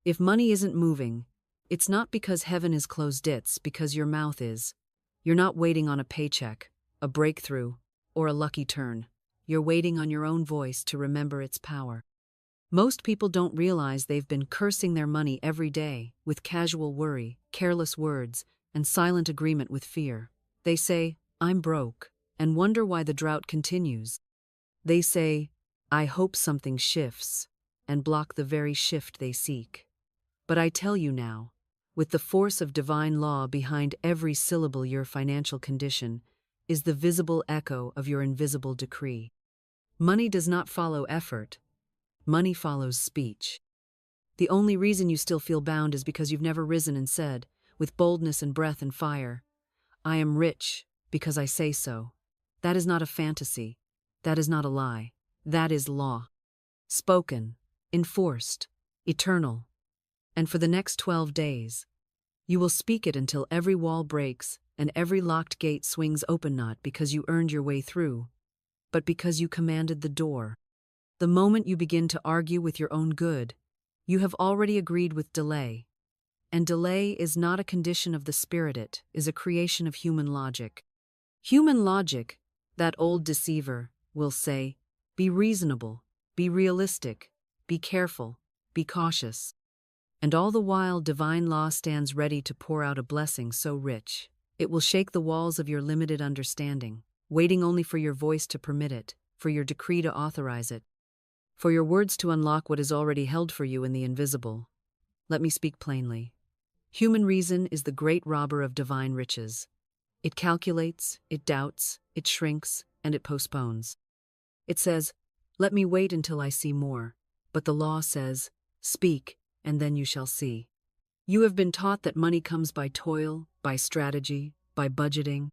If money isn't moving, it's not because heaven is closed, it's because your mouth is. You're not waiting on a paycheck, a breakthrough, or a lucky turn. You're waiting on your own voice to remember its power. Most people don't realize they've been cursing their money every day with casual worry, careless words, and silent agreement with fear. They say, "I'm broke," and wonder why the drought continues. They say, "I hope something shifts," and block the very shift they seek. But I tell you now, with the force of divine law behind every syllable, your financial condition is the visible echo of your invisible decree. Money does not follow effort. Money follows speech. The only reason you still feel bound is because you've never risen and said, with boldness and breath and fire, "I am rich because I say so." That is not a fantasy. That is not a lie. That is law. Spoken, enforced, eternal. And for the next 12 days, you will speak it until every wall breaks and every locked gate swings open, not because you earned your way through, but because you commanded the door. The moment you begin to argue with your own good, you have already agreed with delay. And delay is not a condition of the spirit, it is a creation of human logic. Human logic, that old deceiver, will say, be reasonable, be realistic, be careful, be cautious. And all the while divine law stands ready to pour out a blessing so rich, it will shake the walls of your limited understanding, waiting only for your voice to permit it, for your decree to authorize it, for your words to unlock what is already held for you in the invisible. Let me speak plainly. Human reason is the great robber of divine riches. It calculates, it doubts, it shrinks, and it postpones. It says, "Let me wait until I see more." But the law says, "Speak, and then you shall see." You have been taught that money comes by toil, by strategy, by budgeting.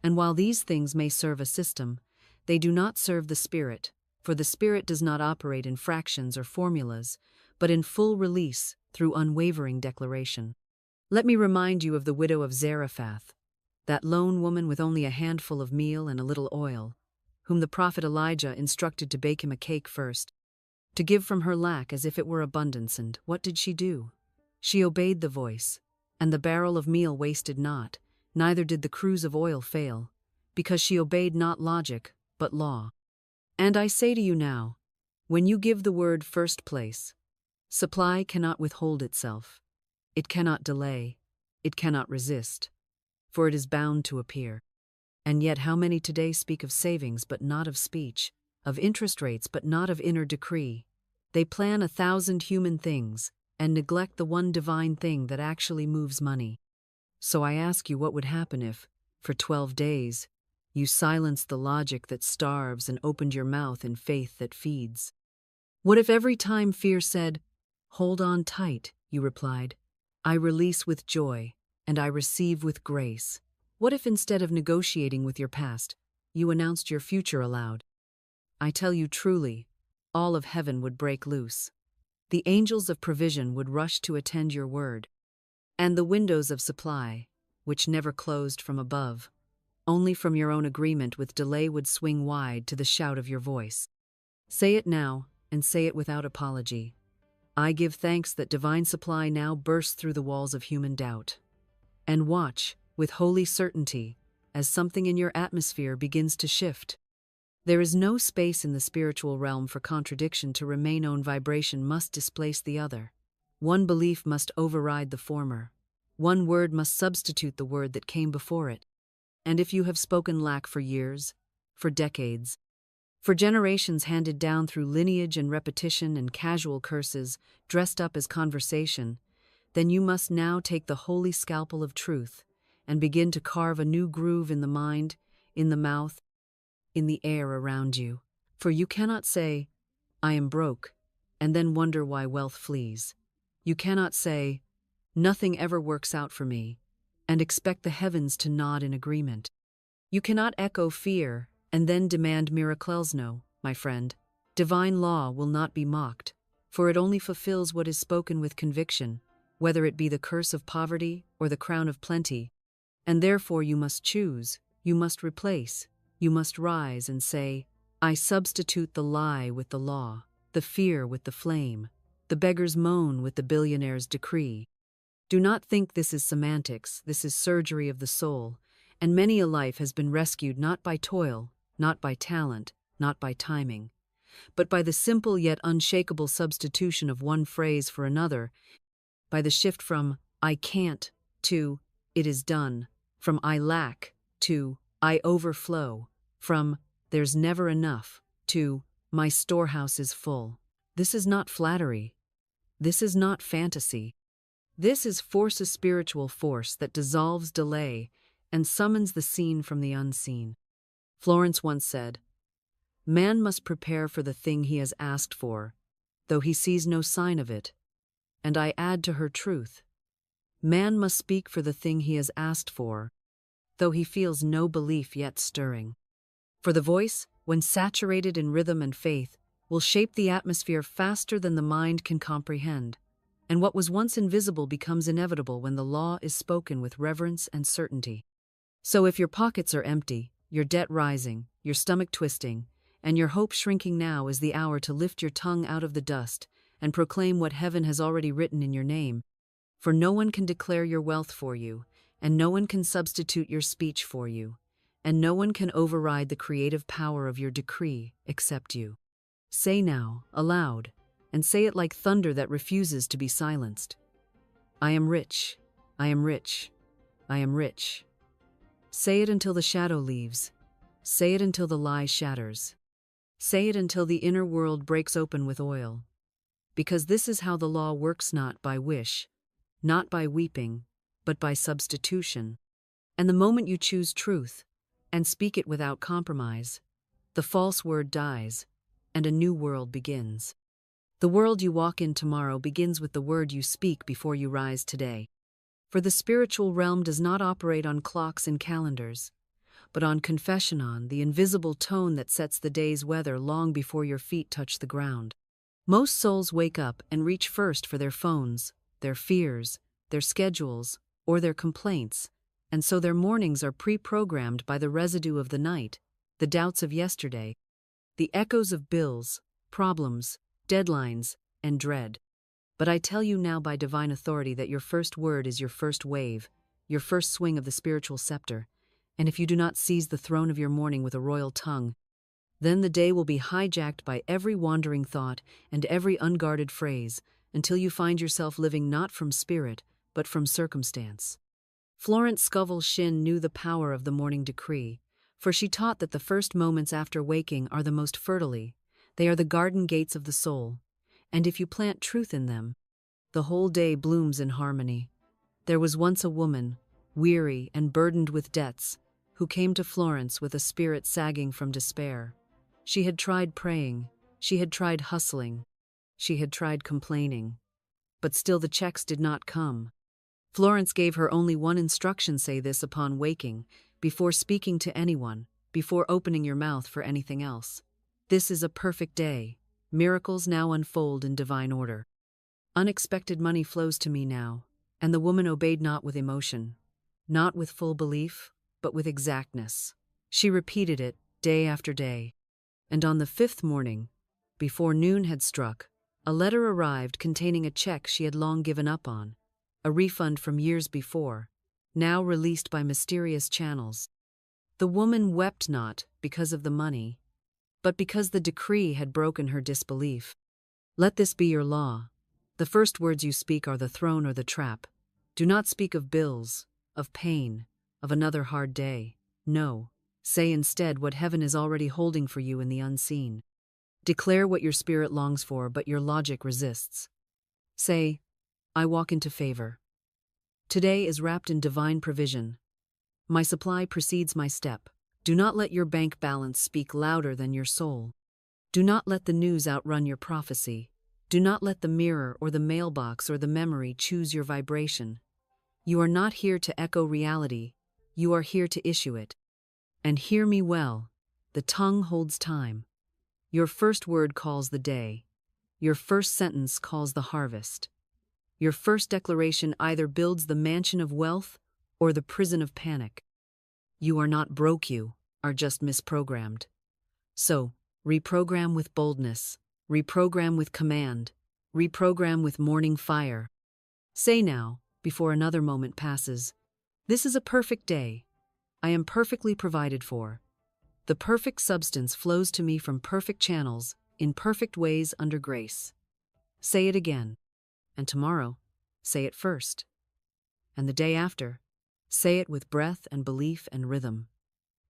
And while these things may serve a system, they do not serve the spirit, for the spirit does not operate in fractions or formulas, but in full release through unwavering declaration. Let me remind you of the widow of Zarephath, that lone woman with only a handful of meal and a little oil, whom the prophet Elijah instructed to bake him a cake first, to give from her lack as if it were abundance. And what did she do? She obeyed the voice, and the barrel of meal wasted not, neither did the cruse of oil fail, because she obeyed not logic, but law. And I say to you now, when you give the word first place, supply cannot withhold itself. It cannot delay. It cannot resist, for it is bound to appear. And yet how many today speak of savings but not of speech, of interest rates but not of inner decree? They plan 1,000 human things and neglect the one divine thing that actually moves money. So I ask you, what would happen if, for 12 days, you silenced the logic that starves and opened your mouth in faith that feeds? What if every time fear said, "Hold on tight," you replied, "I release with joy, and I receive with grace"? What if instead of negotiating with your past, you announced your future aloud? I tell you truly, all of heaven would break loose. The angels of provision would rush to attend your word. And the windows of supply, which never closed from above, only from your own agreement with delay, would swing wide to the shout of your voice. Say it now, and say it without apology. I give thanks that divine supply now bursts through the walls of human doubt. And watch, with holy certainty, as something in your atmosphere begins to shift. There is no space in the spiritual realm for contradiction to remain. Own vibration must displace the other. One belief must override the former. One word must substitute the word that came before it. And if you have spoken lack for years, for decades, for generations handed down through lineage and repetition and casual curses dressed up as conversation, then you must now take the holy scalpel of truth and begin to carve a new groove in the mind, in the mouth, in the air around you. For you cannot say, "I am broke," and then wonder why wealth flees. You cannot say, "Nothing ever works out for me," and expect the heavens to nod in agreement. You cannot echo fear and then demand miracles. No, my friend, divine law will not be mocked, for it only fulfills what is spoken with conviction, whether it be the curse of poverty or the crown of plenty. And therefore you must choose, you must replace, you must rise and say, "I substitute the lie with the law, the fear with the flame, the beggar's moan with the billionaire's decree. Do not think this is semantics, this is surgery of the soul, and many a life has been rescued not by toil, not by talent, not by timing, but by the simple yet unshakable substitution of one phrase for another, by the shift from "I can't" to "it is done," from "I lack" to "I overflow," from "there's never enough" to "my storehouse is full." This is not flattery. This is not fantasy. This is force, a spiritual force that dissolves delay and summons the seen from the unseen. Florence once said, "Man must prepare for the thing he has asked for, though he sees no sign of it." And I add to her truth, man must speak for the thing he has asked for, though he feels no belief yet stirring. For the voice, when saturated in rhythm and faith, will shape the atmosphere faster than the mind can comprehend, and what was once invisible becomes inevitable when the law is spoken with reverence and certainty. So if your pockets are empty, your debt rising, your stomach twisting, and your hope shrinking, now is the hour to lift your tongue out of the dust and proclaim what heaven has already written in your name. For no one can declare your wealth for you, and no one can substitute your speech for you, and no one can override the creative power of your decree except you. Say now, aloud, and say it like thunder that refuses to be silenced. I am rich, I am rich, I am rich. Say it until the shadow leaves. Say it until the lie shatters. Say it until the inner world breaks open with oil. Because this is how the law works, not by wish, not by weeping, but by substitution. And the moment you choose truth, and speak it without compromise, the false word dies, and a new world begins. The world you walk in tomorrow begins with the word you speak before you rise today. For the spiritual realm does not operate on clocks and calendars, but on confession, on the invisible tone that sets the day's weather long before your feet touch the ground. Most souls wake up and reach first for their phones, their fears, their schedules, or their complaints, and so their mornings are pre-programmed by the residue of the night, the doubts of yesterday, the echoes of bills, problems, deadlines, and dread. But I tell you now by divine authority that your first word is your first wave, your first swing of the spiritual scepter, and if you do not seize the throne of your morning with a royal tongue, then the day will be hijacked by every wandering thought and every unguarded phrase, until you find yourself living not from spirit, but from circumstance. Florence Scovel Shinn knew the power of the morning decree, for she taught that the first moments after waking are the most fertile. They are the garden gates of the soul, and if you plant truth in them, the whole day blooms in harmony. There was once a woman, weary and burdened with debts, who came to Florence with a spirit sagging from despair. She had tried praying, she had tried hustling, she had tried complaining, but still the checks did not come. Florence gave her only one instruction: say this upon waking, before speaking to anyone, before opening your mouth for anything else. This is a perfect day. Miracles now unfold in divine order. Unexpected money flows to me now, and the woman obeyed not with emotion, not with full belief, but with exactness. She repeated it day after day. And on the fifth morning, before noon had struck, a letter arrived containing a check she had long given up on, a refund from years before, now released by mysterious channels. The woman wept not because of the money, but because the decree had broken her disbelief. Let this be your law. The first words you speak are the throne or the trap. Do not speak of bills, of pain, of another hard day. No. Say instead what heaven is already holding for you in the unseen. Declare what your spirit longs for, but your logic resists. Say, I walk into favor. Today is wrapped in divine provision. My supply precedes my step. Do not let your bank balance speak louder than your soul. Do not let the news outrun your prophecy. Do not let the mirror or the mailbox or the memory choose your vibration. You are not here to echo reality. You are here to issue it. And hear me well, the tongue holds time. Your first word calls the day. Your first sentence calls the harvest. Your first declaration either builds the mansion of wealth or the prison of panic. You are not broke, you are just misprogrammed. So, reprogram with boldness, reprogram with command, Reprogram with morning fire. Say now, before another moment passes, "This is a perfect day. I am perfectly provided for. The perfect substance flows to me from perfect channels, in perfect ways under grace." Say it again. And tomorrow, say it first. And the day after, say it with breath and belief and rhythm.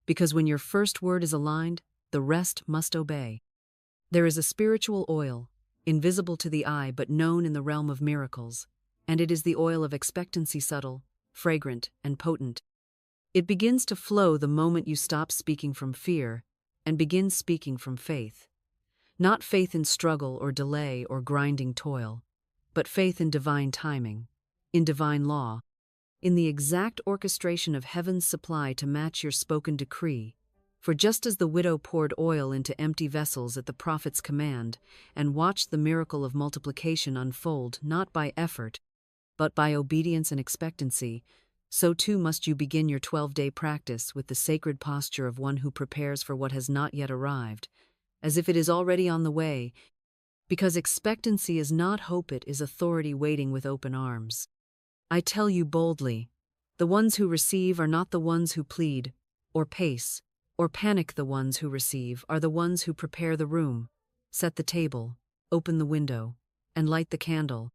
Because when your first word is aligned, the rest must obey. There is a spiritual oil, invisible to the eye but known in the realm of miracles, and it is the oil of expectancy, subtle, fragrant, and potent. It begins to flow the moment you stop speaking from fear and begin speaking from faith. Not faith in struggle or delay or grinding toil, but faith in divine timing, in divine law, in the exact orchestration of heaven's supply to match your spoken decree. For just as the widow poured oil into empty vessels at the prophet's command and watched the miracle of multiplication unfold not by effort, but by obedience and expectancy, so too must you begin your 12-day practice with the sacred posture of one who prepares for what has not yet arrived, as if it is already on the way, because expectancy is not hope, it is authority waiting with open arms. I tell you boldly, the ones who receive are not the ones who plead, or pace, or panic. The ones who receive are the ones who prepare the room, set the table, open the window, and light the candle,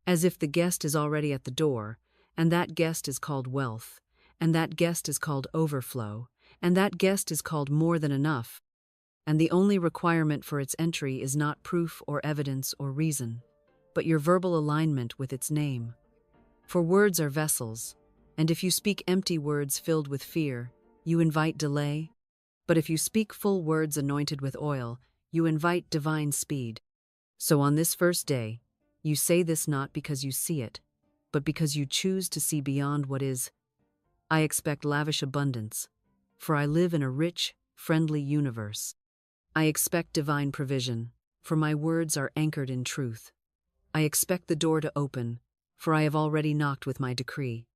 as if the guest is already at the door, and that guest is called wealth, and that guest is called overflow, and that guest is called more than enough. And the only requirement for its entry is not proof or evidence or reason, but your verbal alignment with its name. For words are vessels, and if you speak empty words filled with fear, you invite delay, but if you speak full words anointed with oil, you invite divine speed. So on this first day, you say this not because you see it, but because you choose to see beyond what is. I expect lavish abundance, for I live in a rich, friendly universe. I expect divine provision, for my words are anchored in truth. I expect the door to open, for I have already knocked with my decree.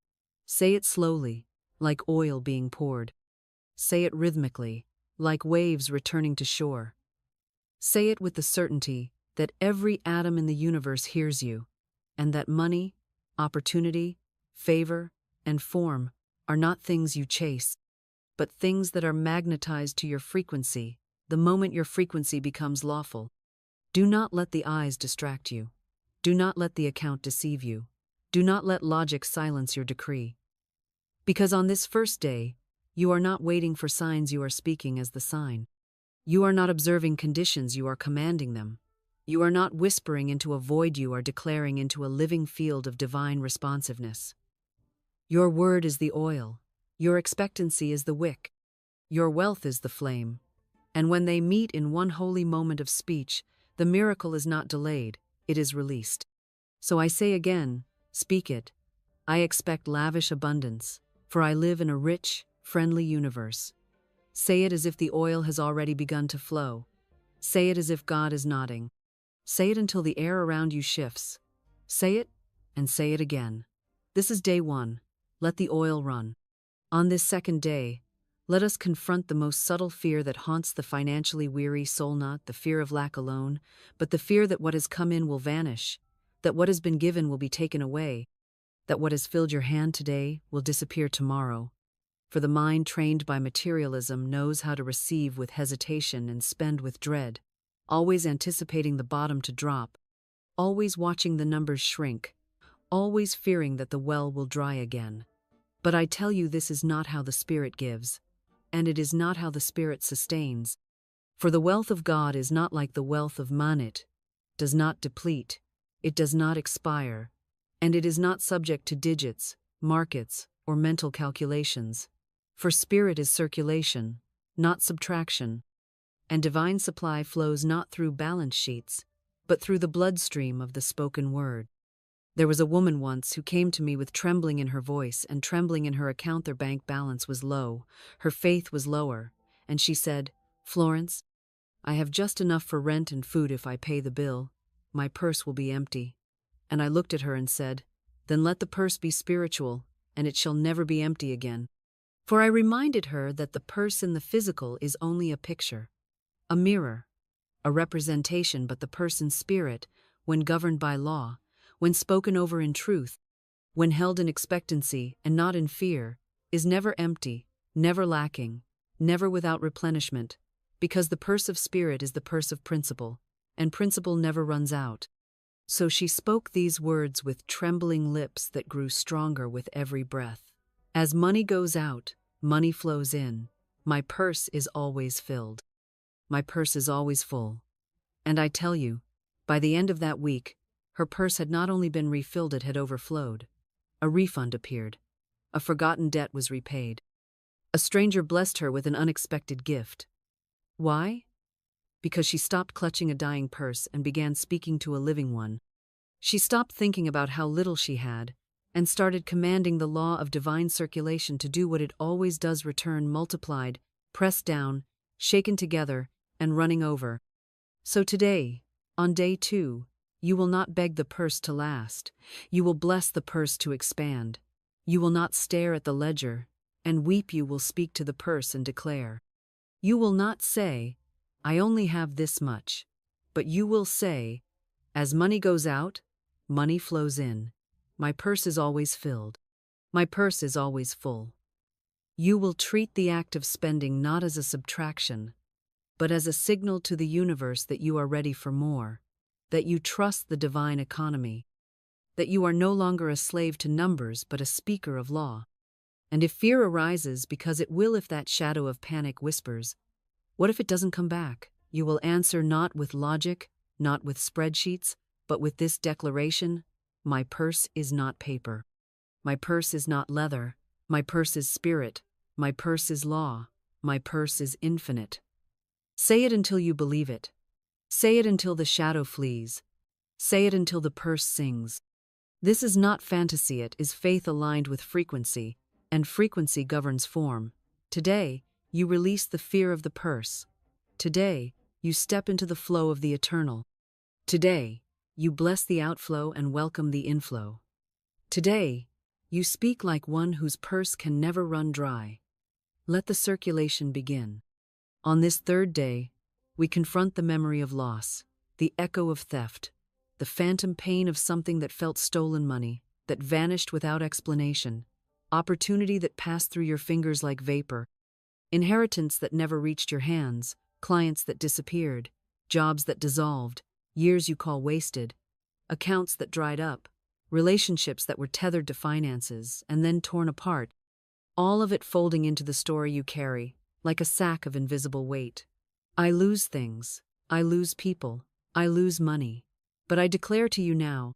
Say it slowly, like oil being poured. Say it rhythmically, like waves returning to shore. Say it with the certainty that every atom in the universe hears you, and that money, opportunity, favor, and form are not things you chase, but things that are magnetized to your frequency the moment your frequency becomes lawful. Do not let the eyes distract you. Do not let the account deceive you. Do not let logic silence your decree. Because on this first day, you are not waiting for signs, you are speaking as the sign. You are not observing conditions, you are commanding them. You are not whispering into a void, you are declaring into a living field of divine responsiveness. Your word is the oil. Your expectancy is the wick. Your wealth is the flame. And when they meet in one holy moment of speech, the miracle is not delayed, it is released. So I say again, speak it. I expect lavish abundance, for I live in a rich, friendly universe. Say it as if the oil has already begun to flow. Say it as if God is nodding. Say it until the air around you shifts. Say it, and say it again. This is day one. Let the oil run. On this second day, let us confront the most subtle fear that haunts the financially weary soul, not the fear of lack alone, but the fear that what has come in will vanish, that what has been given will be taken away, that what has filled your hand today will disappear tomorrow. For the mind trained by materialism knows how to receive with hesitation and spend with dread, always anticipating the bottom to drop, always watching the numbers shrink, always fearing that the well will dry again. But I tell you, this is not how the Spirit gives, and it is not how the Spirit sustains. For the wealth of God is not like the wealth of man. It does not deplete, it does not expire, and it is not subject to digits, markets, or mental calculations. For spirit is circulation, not subtraction, and divine supply flows not through balance sheets, but through the bloodstream of the spoken word. There was a woman once who came to me with trembling in her voice and trembling in her account. Their bank balance was low, her faith was lower, and she said, "Florence, I have just enough for rent and food. If I pay the bill, my purse will be empty." And I looked at her and said, "Then let the purse be spiritual, and it shall never be empty again." For I reminded her that the purse in the physical is only a picture, a mirror, a representation, but the purse in spirit, when governed by law, when spoken over in truth, when held in expectancy and not in fear, is never empty, never lacking, never without replenishment, because the purse of spirit is the purse of principle, and principle never runs out. So she spoke these words with trembling lips that grew stronger with every breath. As money goes out, money flows in. My purse is always filled. My purse is always full. And I tell you, by the end of that week, her purse had not only been refilled, it had overflowed. A refund appeared. A forgotten debt was repaid. A stranger blessed her with an unexpected gift. Why? Because she stopped clutching a dying purse and began speaking to a living one. She stopped thinking about how little she had and started commanding the law of divine circulation to do what it always does: return multiplied, pressed down, shaken together, and running over. So today, on day 2, you will not beg the purse to last. You will bless the purse to expand. You will not stare at the ledger and weep. You will speak to the purse and declare. You will not say, I only have this much, but you will say, as money goes out, money flows in. My purse is always filled. My purse is always full. You will treat the act of spending not as a subtraction, but as a signal to the universe that you are ready for more, that you trust the divine economy, that you are no longer a slave to numbers but a speaker of law. And if fear arises, because it will if that shadow of panic whispers, what if it doesn't come back? You will answer not with logic, not with spreadsheets, but with this declaration: my purse is not paper. My purse is not leather. My purse is spirit. My purse is law. My purse is infinite. Say it until you believe it. Say it until the shadow flees. Say it until the purse sings. This is not fantasy, it is faith aligned with frequency, and frequency governs form. Today, you release the fear of the purse. Today, you step into the flow of the eternal. Today, you bless the outflow and welcome the inflow. Today, you speak like one whose purse can never run dry. Let the circulation begin. On this third day, we confront the memory of loss, the echo of theft, the phantom pain of something that felt stolen money, that vanished without explanation, opportunity that passed through your fingers like vapor, inheritance that never reached your hands, clients that disappeared, jobs that dissolved, years you call wasted, accounts that dried up, relationships that were tethered to finances and then torn apart, all of it folding into the story you carry, like a sack of invisible weight. I lose things, I lose people, I lose money, but I declare to you now,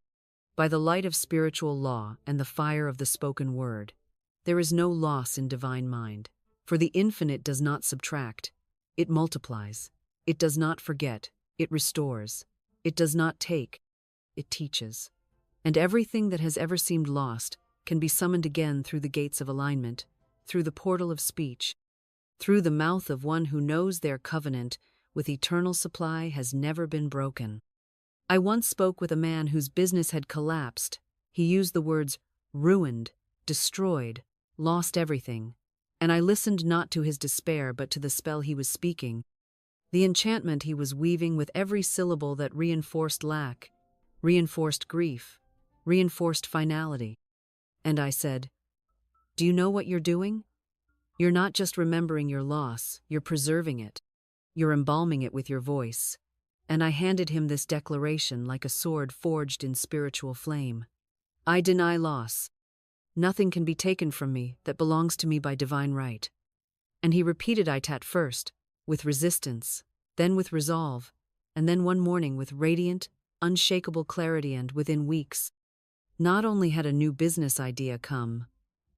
by the light of spiritual law and the fire of the spoken word, there is no loss in divine mind, for the infinite does not subtract, it multiplies, it does not forget, it restores, it does not take, it teaches. And everything that has ever seemed lost can be summoned again through the gates of alignment, through the portal of speech, through the mouth of one who knows their covenant with eternal supply has never been broken. I once spoke with a man whose business had collapsed. He used the words ruined, destroyed, lost everything, and I listened not to his despair but to the spell he was speaking, the enchantment he was weaving with every syllable that reinforced lack, reinforced grief, reinforced finality. And I said, do you know what you're doing? You're not just remembering your loss, you're preserving it. You're embalming it with your voice. And I handed him this declaration like a sword forged in spiritual flame. I deny loss. Nothing can be taken from me that belongs to me by divine right. And he repeated it at first, with resistance, then with resolve, and then one morning with radiant, unshakable clarity, and within weeks, not only had a new business idea come,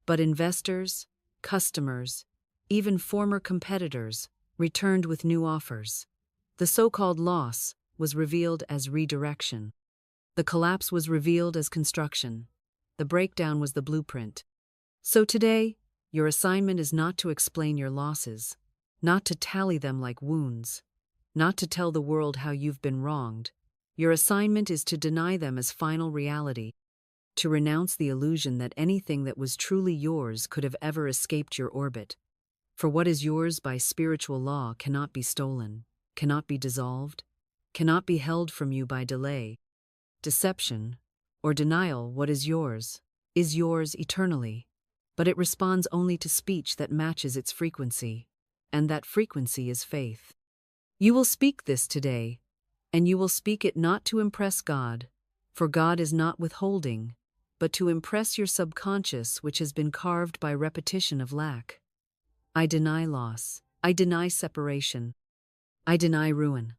but investors, customers, even former competitors, returned with new offers. The so-called loss was revealed as redirection. The collapse was revealed as construction. The breakdown was the blueprint. So today, your assignment is not to explain your losses, not to tally them like wounds, not to tell the world how you've been wronged. Your assignment is to deny them as final reality, to renounce the illusion that anything that was truly yours could have ever escaped your orbit. For what is yours by spiritual law cannot be stolen, cannot be dissolved, cannot be held from you by delay. deception, or denial. What is yours eternally, but it responds only to speech that matches its frequency, and that frequency is faith. You will speak this today, and you will speak it not to impress God, for God is not withholding, but to impress your subconscious, which has been carved by repetition of lack. I deny loss. I deny separation. I deny ruin.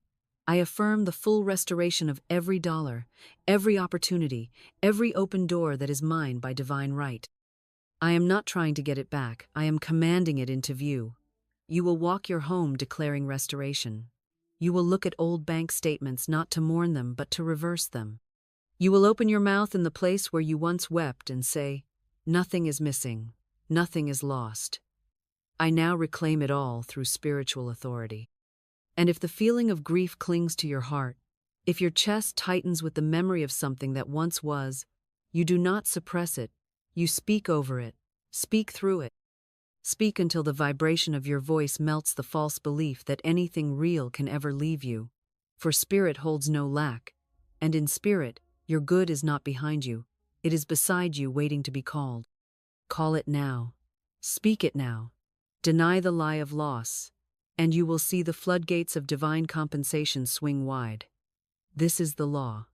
I affirm the full restoration of every dollar, every opportunity, every open door that is mine by divine right. I am not trying to get it back. I am commanding it into view. You will walk your home declaring restoration. You will look at old bank statements not to mourn them, but to reverse them. You will open your mouth in the place where you once wept and say, "Nothing is missing. Nothing is lost. I now reclaim it all through spiritual authority." And if the feeling of grief clings to your heart, if your chest tightens with the memory of something that once was, you do not suppress it, you speak over it, speak through it. Speak until the vibration of your voice melts the false belief that anything real can ever leave you. For spirit holds no lack, and in spirit, your good is not behind you, it is beside you waiting to be called. Call it now. Speak it now. Deny the lie of loss, and you will see the floodgates of divine compensation swing wide. This is the law.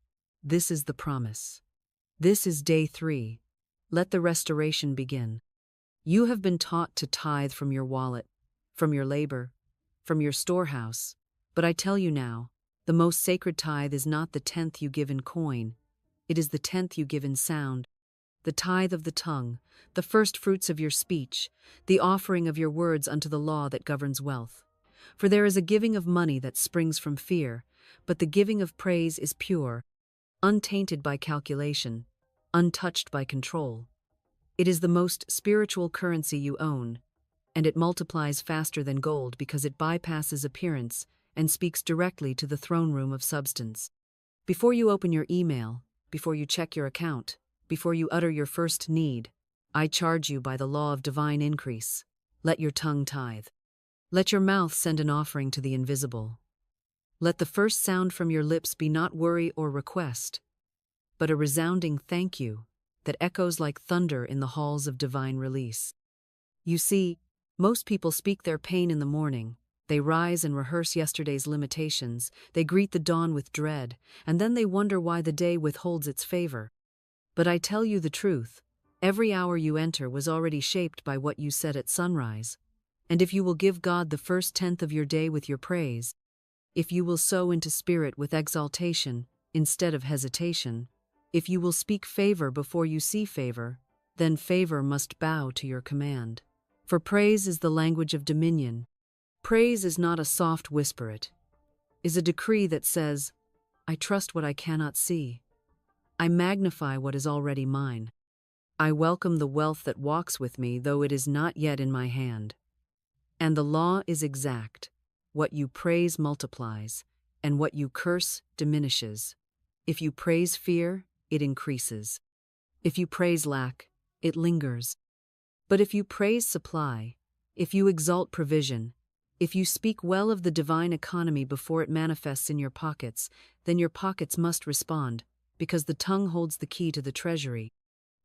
This is the promise. This is day 3. Let the restoration begin. You have been taught to tithe from your wallet, from your labor, from your storehouse, but I tell you now, the most sacred tithe is not the 10th you give in coin, it is the 10th you give in sound, the tithe of the tongue, the first fruits of your speech, the offering of your words unto the law that governs wealth. For there is a giving of money that springs from fear, but the giving of praise is pure, untainted by calculation, untouched by control. It is the most spiritual currency you own, and it multiplies faster than gold because it bypasses appearance and speaks directly to the throne room of substance. Before you open your email, before you check your account, before you utter your first need, I charge you by the law of divine increase. Let your tongue tithe. Let your mouth send an offering to the invisible. Let the first sound from your lips be not worry or request, but a resounding thank you that echoes like thunder in the halls of divine release. You see, most people speak their pain in the morning. They rise and rehearse yesterday's limitations. They greet the dawn with dread, and then they wonder why the day withholds its favor. But I tell you the truth, every hour you enter was already shaped by what you said at sunrise. And if you will give God the first 10th of your day with your praise, if you will sow into spirit with exaltation instead of hesitation, if you will speak favor before you see favor, then favor must bow to your command. For praise is the language of dominion. Praise is not a soft whisper, it is a decree that says, I trust what I cannot see. I magnify what is already mine. I welcome the wealth that walks with me, though it is not yet in my hand. And the law is exact. What you praise multiplies, and what you curse diminishes. If you praise fear, it increases. If you praise lack, it lingers. But if you praise supply, if you exalt provision, if you speak well of the divine economy before it manifests in your pockets, then your pockets must respond, because the tongue holds the key to the treasury.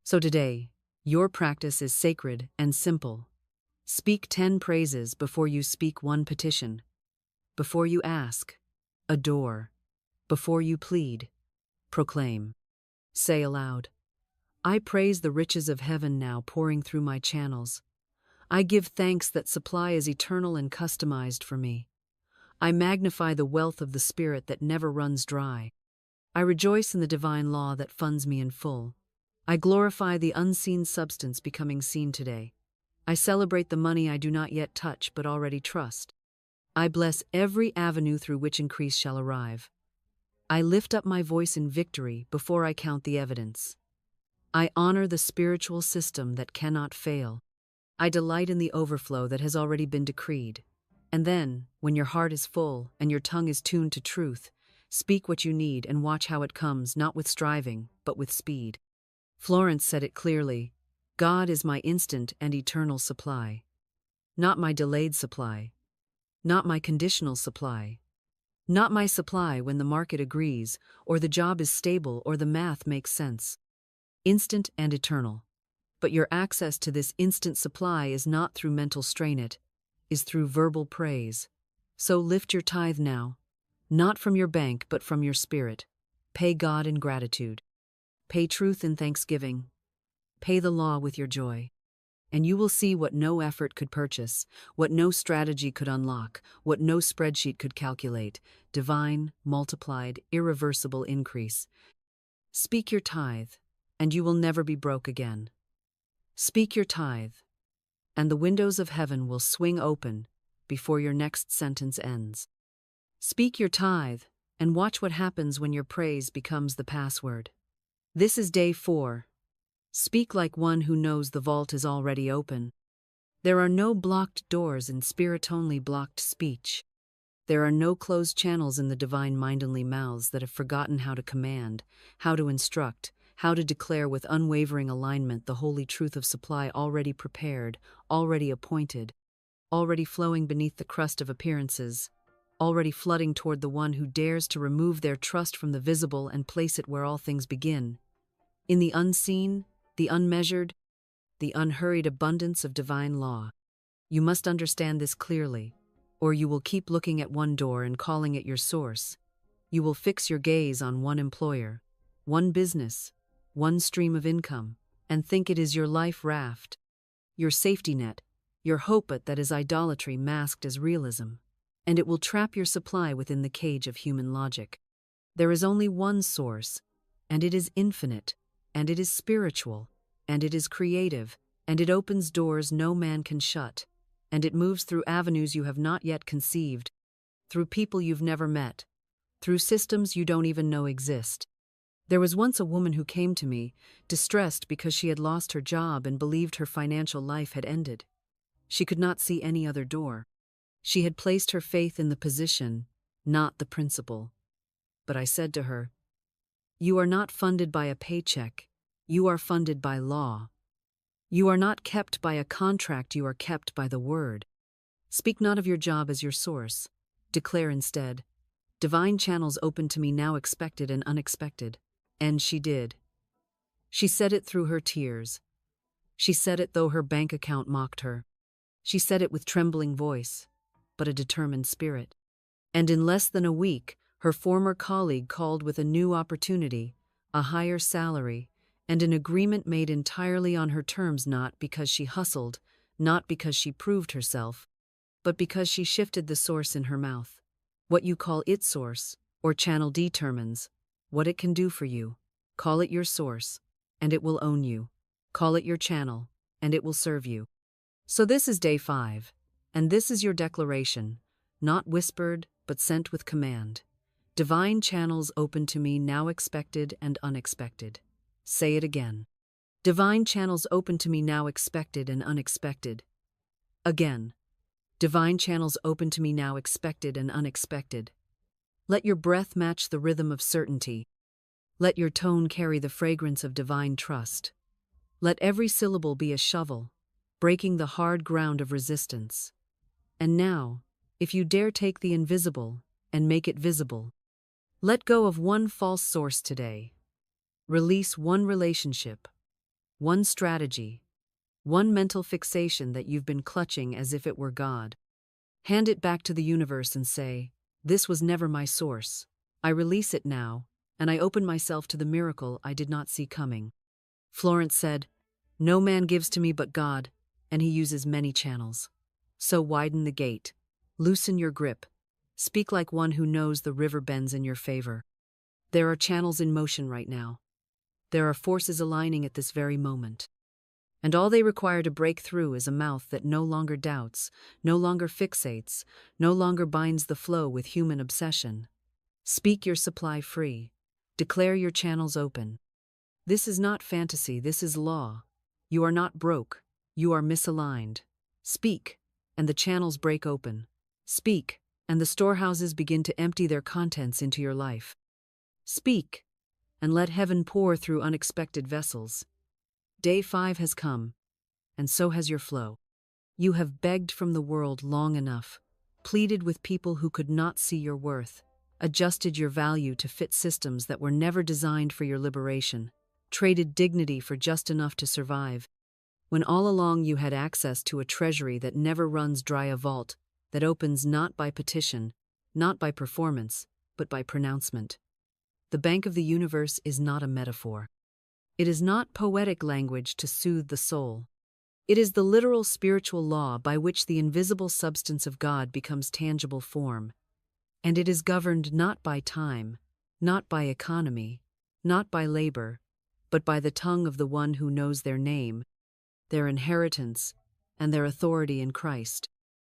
So today, your practice is sacred and simple. Speak 10 praises before you speak 1 petition. Before you ask, adore. Before you plead, proclaim. Say aloud, I praise the riches of heaven now pouring through my channels. I give thanks that supply is eternal and customized for me. I magnify the wealth of the Spirit that never runs dry. I rejoice in the divine law that funds me in full. I glorify the unseen substance becoming seen today. I celebrate the money I do not yet touch but already trust. I bless every avenue through which increase shall arrive. I lift up my voice in victory before I count the evidence. I honor the spiritual system that cannot fail. I delight in the overflow that has already been decreed. And then, when your heart is full and your tongue is tuned to truth, speak what you need and watch how it comes, not with striving, but with speed. Florence said it clearly, God is my instant and eternal supply. Not my delayed supply. Not my conditional supply. Not my supply when the market agrees, or the job is stable, or the math makes sense. Instant and eternal. But your access to this instant supply is not through mental strain, it is through verbal praise. So lift your tithe now, not from your bank but from your spirit. Pay God in gratitude. Pay truth in thanksgiving. Pay the law with your joy. And you will see what no effort could purchase, what no strategy could unlock, what no spreadsheet could calculate: divine, multiplied, irreversible increase. Speak your tithe, and you will never be broke again. Speak your tithe, and the windows of heaven will swing open before your next sentence ends. Speak your tithe, and watch what happens when your praise becomes the password. This is day 4. Speak like one who knows the vault is already open. There are no blocked doors in spirit-only blocked speech. There are no closed channels in the divine mind-only mouths that have forgotten how to command, how to instruct, how to declare with unwavering alignment the holy truth of supply already prepared, already appointed, already flowing beneath the crust of appearances, already flooding toward the one who dares to remove their trust from the visible and place it where all things begin, in the unseen, the unmeasured, the unhurried abundance of divine law. You must understand this clearly, or you will keep looking at one door and calling it your source. You will fix your gaze on one employer, one business, one stream of income, and think it is your life raft, your safety net, your hope, but that is idolatry masked as realism, and it will trap your supply within the cage of human logic. There is only one source, and it is infinite, and it is spiritual, and it is creative, and it opens doors no man can shut, and it moves through avenues you have not yet conceived, through people you've never met, through systems you don't even know exist. There was once a woman who came to me, distressed because she had lost her job and believed her financial life had ended. She could not see any other door. She had placed her faith in the position, not the principle. But I said to her, "You are not funded by a paycheck. You are funded by law. You are not kept by a contract, you are kept by the word. Speak not of your job as your source. Declare instead, 'Divine channels open to me now, expected and unexpected.'" And she did. She said it through her tears. She said it though her bank account mocked her. She said it with trembling voice, but a determined spirit. And in less than a week, her former colleague called with a new opportunity, a higher salary, and an agreement made entirely on her terms, not because she hustled, not because she proved herself, but because she shifted the source in her mouth. What you call its source, or channel, determines what it can do for you. Call it your source, and it will own you. Call it your channel, and it will serve you. So this is day 5, and this is your declaration, not whispered, but sent with command. Divine channels open to me now, expected and unexpected. Say it again. Divine channels open to me now, expected and unexpected. Again. Divine channels open to me now, expected and unexpected. Let your breath match the rhythm of certainty. Let your tone carry the fragrance of divine trust. Let every syllable be a shovel, breaking the hard ground of resistance. And now, if you dare take the invisible and make it visible, let go of one false source today. Release one relationship, one strategy, one mental fixation that you've been clutching as if it were God. Hand it back to the universe and say, "This was never my source. I release it now, and I open myself to the miracle I did not see coming." Florence said, "No man gives to me but God, and he uses many channels. So widen the gate, loosen your grip, speak like one who knows the river bends in your favor. There are channels in motion right now. There are forces aligning at this very moment. And all they require to break through is a mouth that no longer doubts, no longer fixates, no longer binds the flow with human obsession. Speak your supply free. Declare your channels open. This is not fantasy, this is law. You are not broke, you are misaligned. Speak, and the channels break open. Speak, and the storehouses begin to empty their contents into your life. Speak, and let heaven pour through unexpected vessels. Day 5 has come, and so has your flow. You have begged from the world long enough, pleaded with people who could not see your worth, adjusted your value to fit systems that were never designed for your liberation, traded dignity for just enough to survive, when all along you had access to a treasury that never runs dry, a vault that opens not by petition, not by performance, but by pronouncement. The bank of the universe is not a metaphor. It is not poetic language to soothe the soul. It is the literal spiritual law by which the invisible substance of God becomes tangible form. And it is governed not by time, not by economy, not by labor, but by the tongue of the one who knows their name, their inheritance, and their authority in Christ.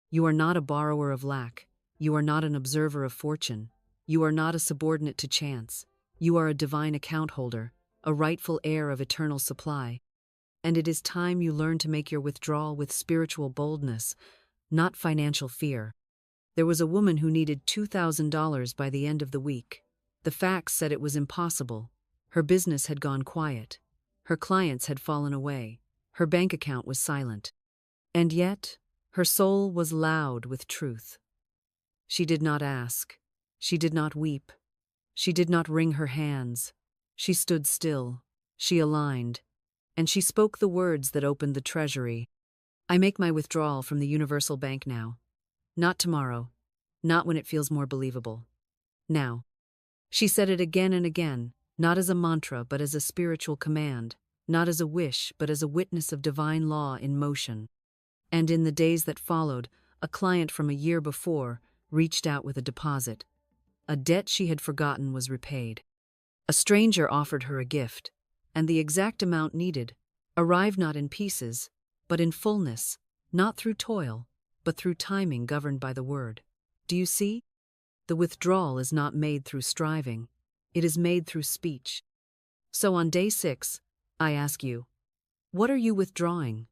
You are not a borrower of lack. You are not an observer of fortune. You are not a subordinate to chance. You are a divine account holder, a rightful heir of eternal supply. And it is time you learn to make your withdrawal with spiritual boldness, not financial fear. There was a woman who needed $2,000 by the end of the week. The facts said it was impossible. Her business had gone quiet. Her clients had fallen away. Her bank account was silent. And yet, her soul was loud with truth. She did not ask. She did not weep. She did not wring her hands. She stood still. She aligned. And she spoke the words that opened the treasury. I make my withdrawal from the universal bank now. Not tomorrow. Not when it feels more believable. Now. She said it again and again, not as a mantra but as a spiritual command, not as a wish but as a witness of divine law in motion. And in the days that followed, a client from a year before reached out with a deposit. A debt she had forgotten was repaid. A stranger offered her a gift, and the exact amount needed arrived not in pieces, but in fullness, not through toil, but through timing governed by the word. Do you see? The withdrawal is not made through striving. It is made through speech. So on day 6, I ask you, what are you withdrawing?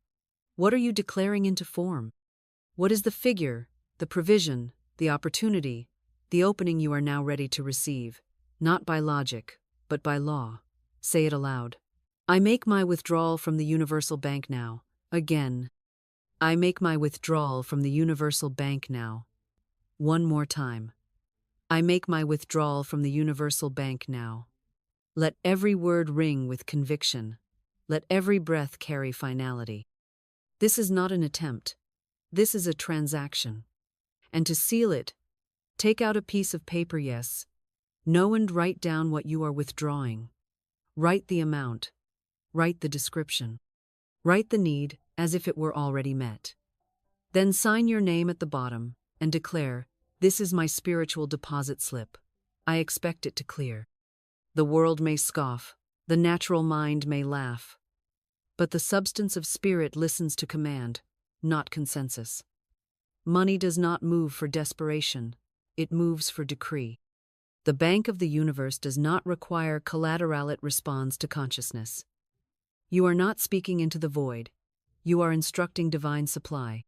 What are you declaring into form? What is the figure, the provision, the opportunity, the opening you are now ready to receive, not by logic, but by law? Say it aloud. I make my withdrawal from the universal bank now. Again. I make my withdrawal from the universal bank now. One more time. I make my withdrawal from the universal bank now. Let every word ring with conviction. Let every breath carry finality. This is not an attempt. This is a transaction. And to seal it, take out a piece of paper, yes. Know and write down what you are withdrawing. Write the amount. Write the description. Write the need as if it were already met. Then sign your name at the bottom and declare, this is my spiritual deposit slip. I expect it to clear. The world may scoff, the natural mind may laugh, but the substance of spirit listens to command, not consensus. Money does not move for desperation, it moves for decree. The bank of the universe does not require collateral, it responds to consciousness. You are not speaking into the void, you are instructing divine supply.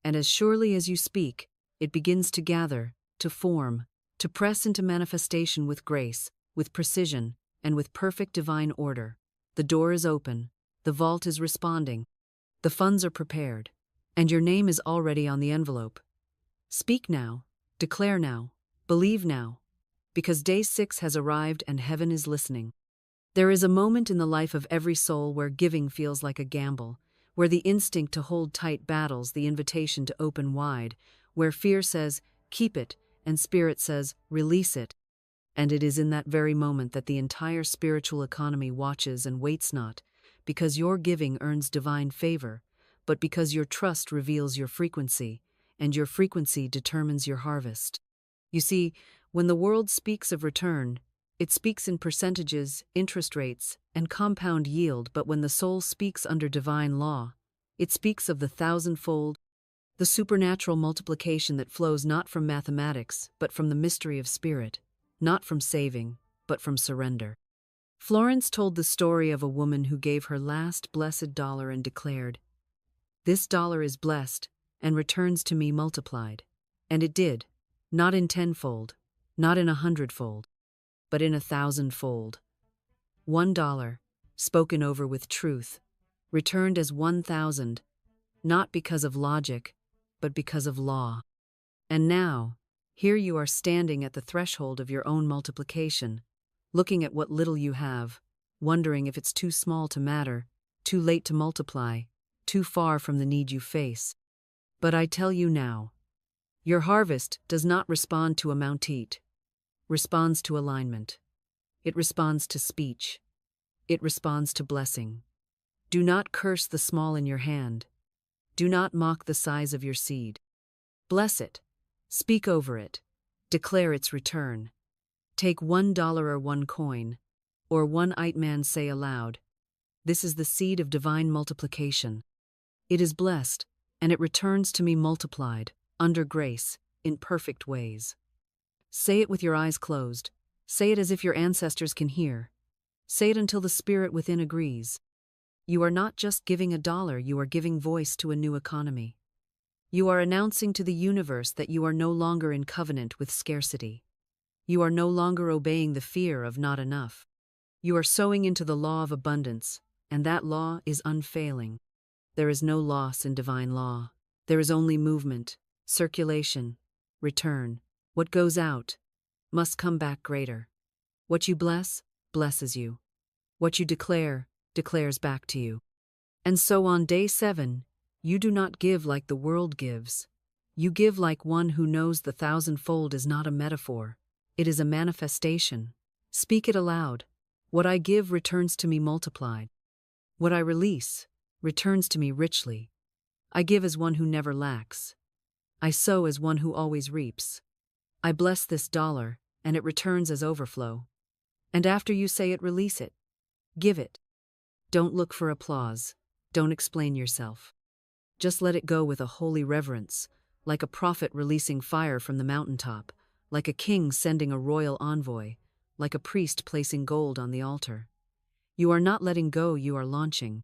And as surely as you speak, it begins to gather, to form, to press into manifestation with grace, with precision, and with perfect divine order. The door is open, the vault is responding, the funds are prepared, and your name is already on the envelope. Speak now, declare now, believe now, because day 6 has arrived and heaven is listening. There is a moment in the life of every soul where giving feels like a gamble, where the instinct to hold tight battles the invitation to open wide, where fear says, keep it, and spirit says, release it. And it is in that very moment that the entire spiritual economy watches and waits, not because your giving earns divine favor, but because your trust reveals your frequency, and your frequency determines your harvest. You see, when the world speaks of return, it speaks in percentages, interest rates, and compound yield, but when the soul speaks under divine law, it speaks of the thousandfold, the supernatural multiplication that flows not from mathematics, but from the mystery of spirit, not from saving, but from surrender. Florence told the story of a woman who gave her last blessed dollar and declared, "This dollar is blessed and returns to me multiplied." And it did, not in tenfold, not in 100-fold, but in 1,000-fold. $1, spoken over with truth, returned as 1,000, not because of logic, but because of law. And now, Here you are standing at the threshold of your own multiplication, looking at what little you have, wondering if it's too small to matter, too late to multiply, too far from the need you face. But I tell you now, your harvest does not respond to amount, responds to alignment. It responds to speech. It responds to blessing. Do not curse the small in your hand. Do not mock the size of your seed. Bless it. Speak over it. Declare its return. Take $1 or one coin, or one man say aloud, "This is the seed of divine multiplication. It is blessed, and it returns to me multiplied, under grace, in perfect ways." Say it with your eyes closed. Say it as if your ancestors can hear. Say it until the spirit within agrees. You are not just giving $1, you are giving voice to a new economy. You are announcing to the universe that you are no longer in covenant with scarcity. You are no longer obeying the fear of not enough. You are sowing into the law of abundance, and that law is unfailing. There is no loss in divine law. There is only movement, circulation, return. What goes out must come back greater. What you bless, blesses you. What you declare, declares back to you. And so on day 7, you do not give like the world gives. You give like one who knows the thousandfold is not a metaphor. It is a manifestation. Speak it aloud. What I give returns to me multiplied. What I release returns to me richly. I give as one who never lacks. I sow as one who always reaps. I bless this $1, and it returns as overflow. And after you say it, release it. Give it. Don't look for applause. Don't explain yourself. Just let it go with a holy reverence, like a prophet releasing fire from the mountaintop, like a king sending a royal envoy, like a priest placing gold on the altar. You are not letting go, you are launching.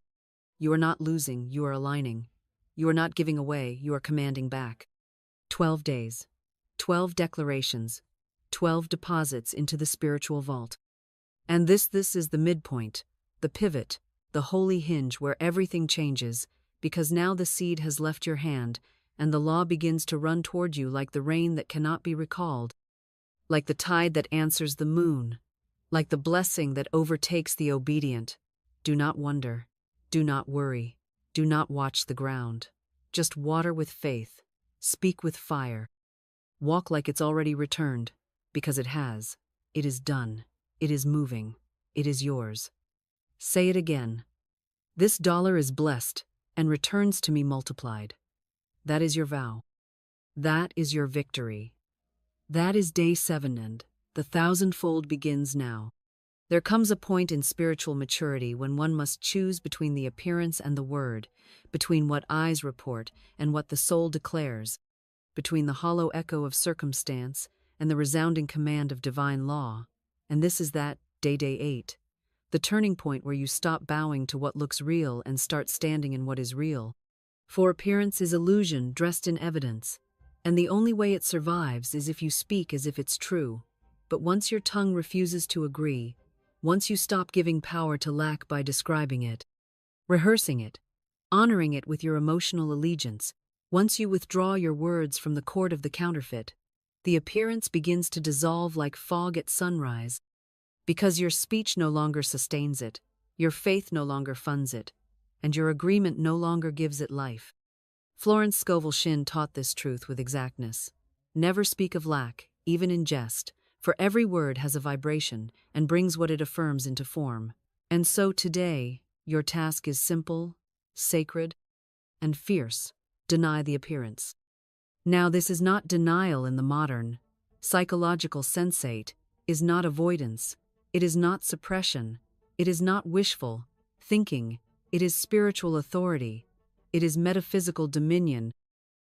You are not losing, you are aligning. You are not giving away, you are commanding back. 12 days, 12 declarations, 12 deposits into the spiritual vault. And this is the midpoint, the pivot, the holy hinge where everything changes, because now the seed has left your hand, and the law begins to run toward you like the rain that cannot be recalled, like the tide that answers the moon, like the blessing that overtakes the obedient. Do not wonder. Do not worry. Do not watch the ground. Just water with faith. Speak with fire. Walk like it's already returned, because it has. It is done. It is moving. It is yours. Say it again. This $1 is blessed and returns to me multiplied. That is your vow. That is your victory. That is day 7, and the thousandfold begins now. There comes a point in spiritual maturity when one must choose between the appearance and the word, between what eyes report and what the soul declares, between the hollow echo of circumstance and the resounding command of divine law. And this is that, day 8. The turning point where you stop bowing to what looks real and start standing in what is real. For appearance is illusion dressed in evidence, and the only way it survives is if you speak as if it's true. But once your tongue refuses to agree, once you stop giving power to lack by describing it, rehearsing it, honoring it with your emotional allegiance, once you withdraw your words from the court of the counterfeit, the appearance begins to dissolve like fog at sunrise, because your speech no longer sustains it, your faith no longer funds it, and your agreement no longer gives it life. Florence Scovel Shinn taught this truth with exactness. Never speak of lack, even in jest, for every word has a vibration and brings what it affirms into form. And so today, your task is simple, sacred, and fierce. Deny the appearance. Now, this is not denial in the modern, psychological sensate, is not avoidance, it is not suppression, it is not wishful thinking, it is spiritual authority, it is metaphysical dominion,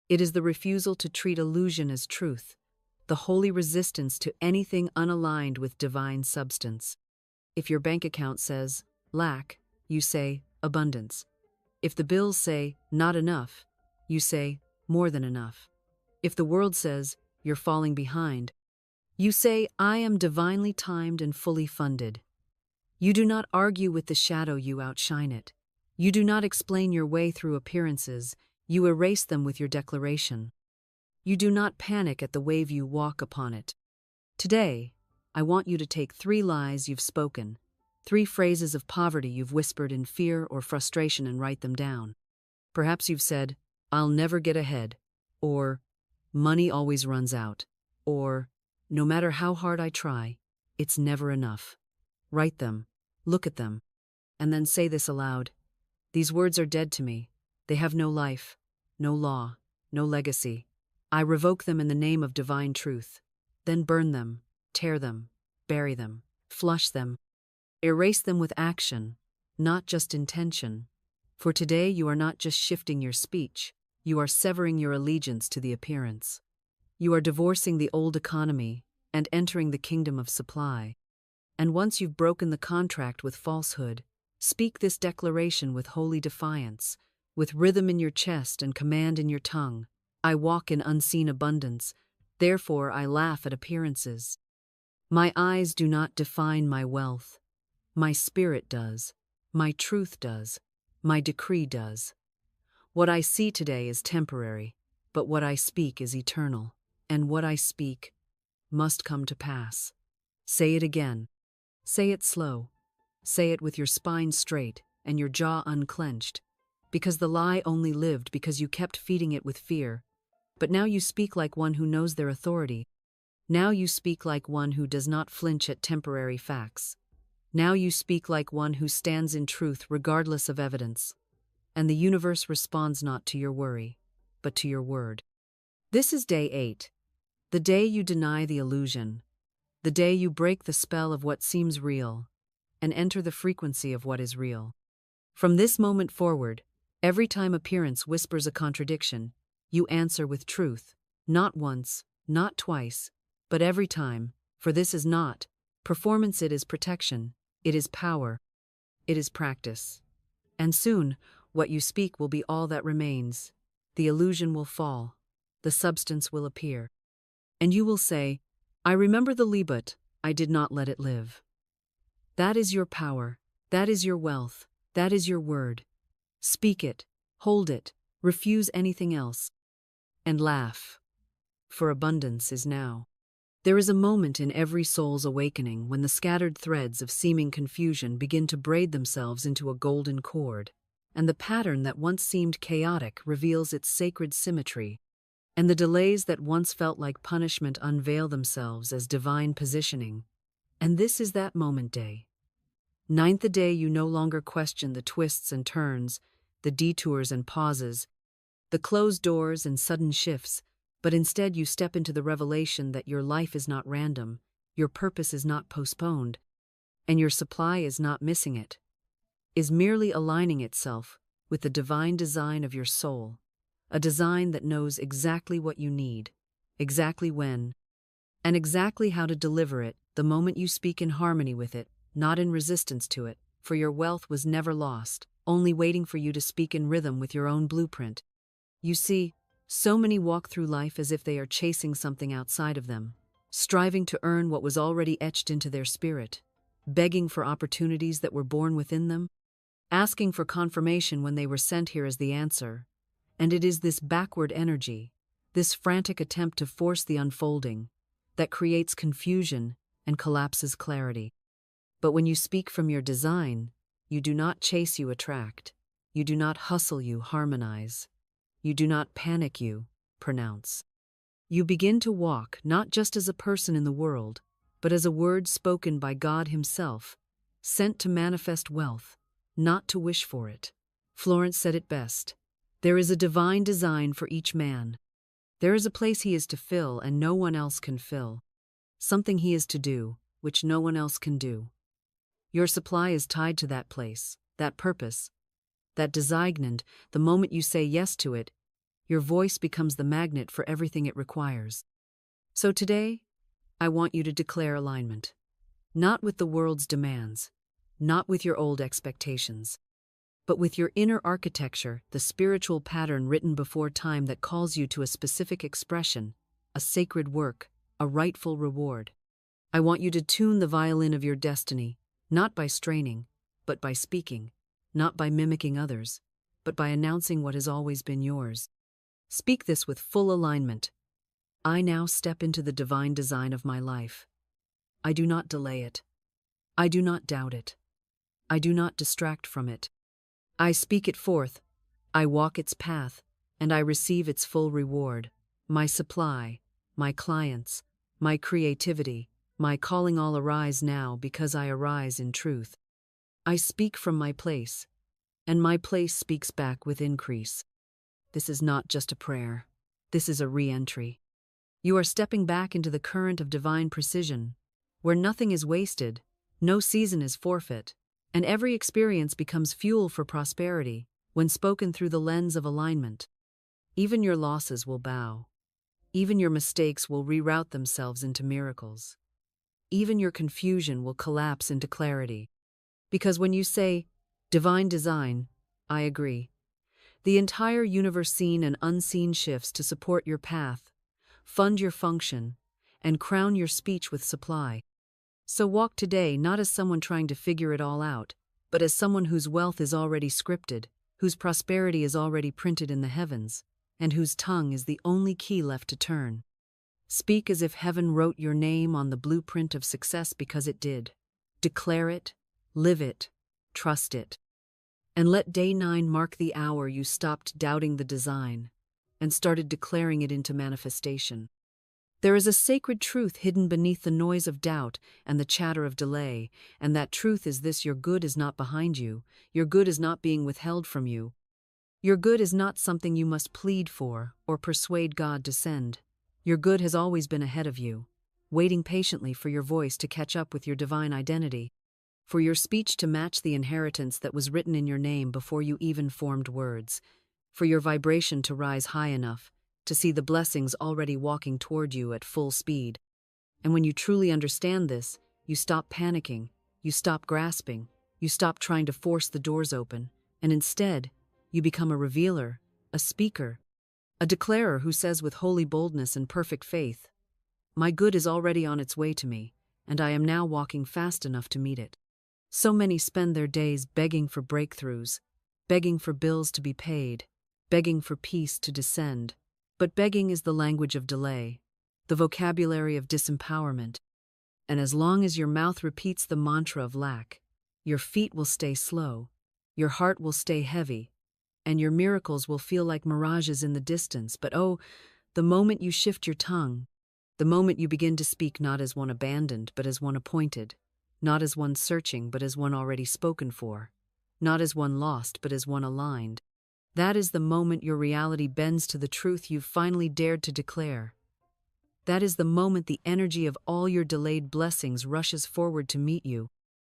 it is the refusal to treat illusion as truth, the holy resistance to anything unaligned with divine substance. If your bank account says lack, you say abundance. If the bills say not enough, you say more than enough. If the world says you're falling behind, you say I am divinely timed and fully funded. You do not argue with the shadow, you outshine it. You do not explain your way through appearances, you erase them with your declaration. You do not panic at the wave, you walk upon it. Today, I want you to take 3 lies you've spoken, 3 phrases of poverty you've whispered in fear or frustration, and write them down. Perhaps you've said, "I'll never get ahead," or "Money always runs out," or "No matter how hard I try, it's never enough." Write them, look at them, and then say this aloud. These words are dead to me. They have no life, no law, no legacy. I revoke them in the name of divine truth. Then burn them, tear them, bury them, flush them. Erase them with action, not just intention. For today you are not just shifting your speech, you are severing your allegiance to the appearance. You are divorcing the old economy and entering the kingdom of supply. And once you've broken the contract with falsehood, speak this declaration with holy defiance, with rhythm in your chest and command in your tongue. I walk in unseen abundance, therefore I laugh at appearances. My eyes do not define my wealth. My spirit does. My truth does. My decree does. What I see today is temporary, but what I speak is eternal, and what I speak must come to pass. Say it again. Say it slow. Say it with your spine straight and your jaw unclenched, because the lie only lived because you kept feeding it with fear. But now you speak like one who knows their authority. Now you speak like one who does not flinch at temporary facts. Now you speak like one who stands in truth regardless of evidence. And the universe responds not to your worry, but to your word. This is day 8, the day you deny the illusion, the day you break the spell of what seems real, and enter the frequency of what is real. From this moment forward, every time appearance whispers a contradiction, you answer with truth, not once, not twice, but every time, for this is not performance, it is protection, it is power, it is practice. And soon, what you speak will be all that remains. The illusion will fall, the substance will appear. And you will say, I remember the lie, but I did not let it live. That is your power, that is your wealth, that is your word. Speak it, hold it, refuse anything else, and laugh, for abundance is now. There is a moment in every soul's awakening when the scattered threads of seeming confusion begin to braid themselves into a golden cord, and the pattern that once seemed chaotic reveals its sacred symmetry, and the delays that once felt like punishment unveil themselves as divine positioning. And this is that moment day. 9th, the day you no longer question the twists and turns, the detours and pauses, the closed doors and sudden shifts, but instead you step into the revelation that your life is not random, your purpose is not postponed, and your supply is not missing it, is merely aligning itself with the divine design of your soul, a design that knows exactly what you need, exactly when, and exactly how to deliver it the moment you speak in harmony with it, not in resistance to it, for your wealth was never lost, only waiting for you to speak in rhythm with your own blueprint. You see, so many walk through life as if they are chasing something outside of them, striving to earn what was already etched into their spirit, begging for opportunities that were born within them, asking for confirmation when they were sent here as the answer. And it is this backward energy, this frantic attempt to force the unfolding, that creates confusion and collapses clarity. But when you speak from your design, you do not chase, you attract. You do not hustle, you harmonize. You do not panic, you pronounce. You begin to walk not just as a person in the world, but as a word spoken by God Himself, sent to manifest wealth, not to wish for it. Florence said it best. There is a divine design for each man. There is a place he is to fill and no one else can fill. Something he is to do, which no one else can do. Your supply is tied to that place, that purpose, that designment. The moment you say yes to it, your voice becomes the magnet for everything it requires. So today, I want you to declare alignment. Not with the world's demands, not with your old expectations, but with your inner architecture, the spiritual pattern written before time that calls you to a specific expression, a sacred work, a rightful reward. I want you to tune the violin of your destiny, not by straining, but by speaking, not by mimicking others, but by announcing what has always been yours. Speak this with full alignment, I now step into the divine design of my life. I do not delay it. I do not doubt it. I do not distract from it. I speak it forth. I walk its path, and I receive its full reward. My supply, my clients, my creativity, my calling all arise now because I arise in truth. I speak from my place, and my place speaks back with increase. This is not just a prayer. This is a re-entry. You are stepping back into the current of divine precision, where nothing is wasted, no season is forfeit, and every experience becomes fuel for prosperity when spoken through the lens of alignment. Even your losses will bow. Even your mistakes will reroute themselves into miracles. Even your confusion will collapse into clarity. Because when you say, divine design, I agree. The entire universe seen and unseen shifts to support your path, fund your function, and crown your speech with supply. So walk today not as someone trying to figure it all out, but as someone whose wealth is already scripted, whose prosperity is already printed in the heavens, and whose tongue is the only key left to turn. Speak as if heaven wrote your name on the blueprint of success because it did. Declare it, live it, trust it. And let day 9 mark the hour you stopped doubting the design and started declaring it into manifestation. There is a sacred truth hidden beneath the noise of doubt and the chatter of delay, and that truth is this: your good is not behind you, your good is not being withheld from you. Your good is not something you must plead for or persuade God to send. Your good has always been ahead of you, waiting patiently for your voice to catch up with your divine identity, for your speech to match the inheritance that was written in your name before you even formed words, for your vibration to rise high enough to see the blessings already walking toward you at full speed. And when you truly understand this, you stop panicking, you stop grasping, you stop trying to force the doors open, and instead, you become a revealer, a speaker, a declarer who says with holy boldness and perfect faith, my good is already on its way to me, and I am now walking fast enough to meet it. So many spend their days begging for breakthroughs, begging for bills to be paid, begging for peace to descend. But begging is the language of delay, the vocabulary of disempowerment. And as long as your mouth repeats the mantra of lack, your feet will stay slow, your heart will stay heavy, and your miracles will feel like mirages in the distance. But oh, the moment you shift your tongue, the moment you begin to speak not as one abandoned, but as one appointed, not as one searching, but as one already spoken for, not as one lost, but as one aligned, that is the moment your reality bends to the truth you've finally dared to declare. That is the moment the energy of all your delayed blessings rushes forward to meet you.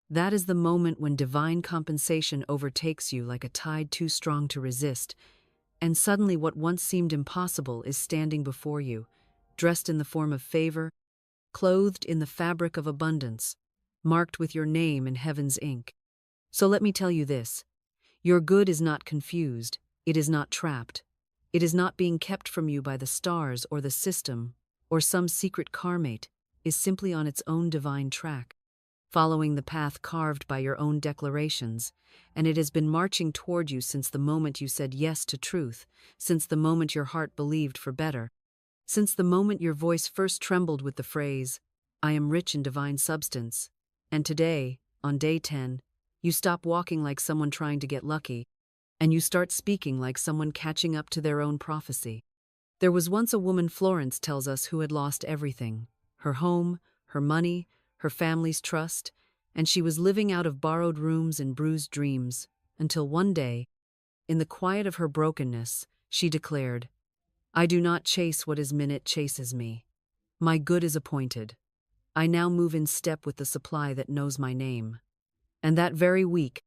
That is the moment when divine compensation overtakes you like a tide too strong to resist, and suddenly what once seemed impossible is standing before you, dressed in the form of favor, clothed in the fabric of abundance, marked with your name in heaven's ink. So let me tell you this: your good is not confused. It is not trapped. It is not being kept from you by the stars or the system or some secret karmate. Is simply on its own divine track, following the path carved by your own declarations, and it has been marching toward you since the moment you said yes to truth, since the moment your heart believed for better, since the moment your voice first trembled with the phrase, I am rich in divine substance. And today, on day 10, you stop walking like someone trying to get lucky, and you start speaking like someone catching up to their own prophecy. There was once a woman, Florence tells us, who had lost everything: her home, her money, her family's trust, and she was living out of borrowed rooms and bruised dreams, until one day, in the quiet of her brokenness, she declared, I do not chase what is minute chases me. My good is appointed. I now move in step with the supply that knows my name. And that very week,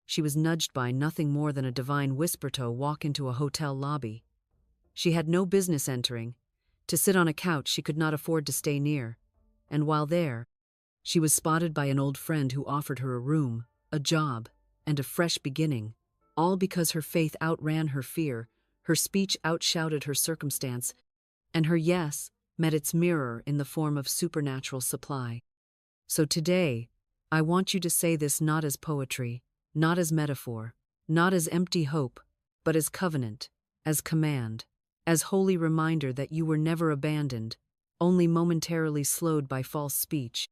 she was nudged by nothing more than a divine whisper to walk into a hotel lobby. She had no business entering. To sit on a couch she could not afford to stay near. And while there, she was spotted by an old friend who offered her a room, a job, and a fresh beginning, all because her faith outran her fear, her speech outshouted her circumstance, and her yes met its mirror in the form of supernatural supply. So today, I want you to say this not as poetry, not as metaphor, not as empty hope, but as covenant, as command. as holy reminder that you were never abandoned, only momentarily slowed by false speech.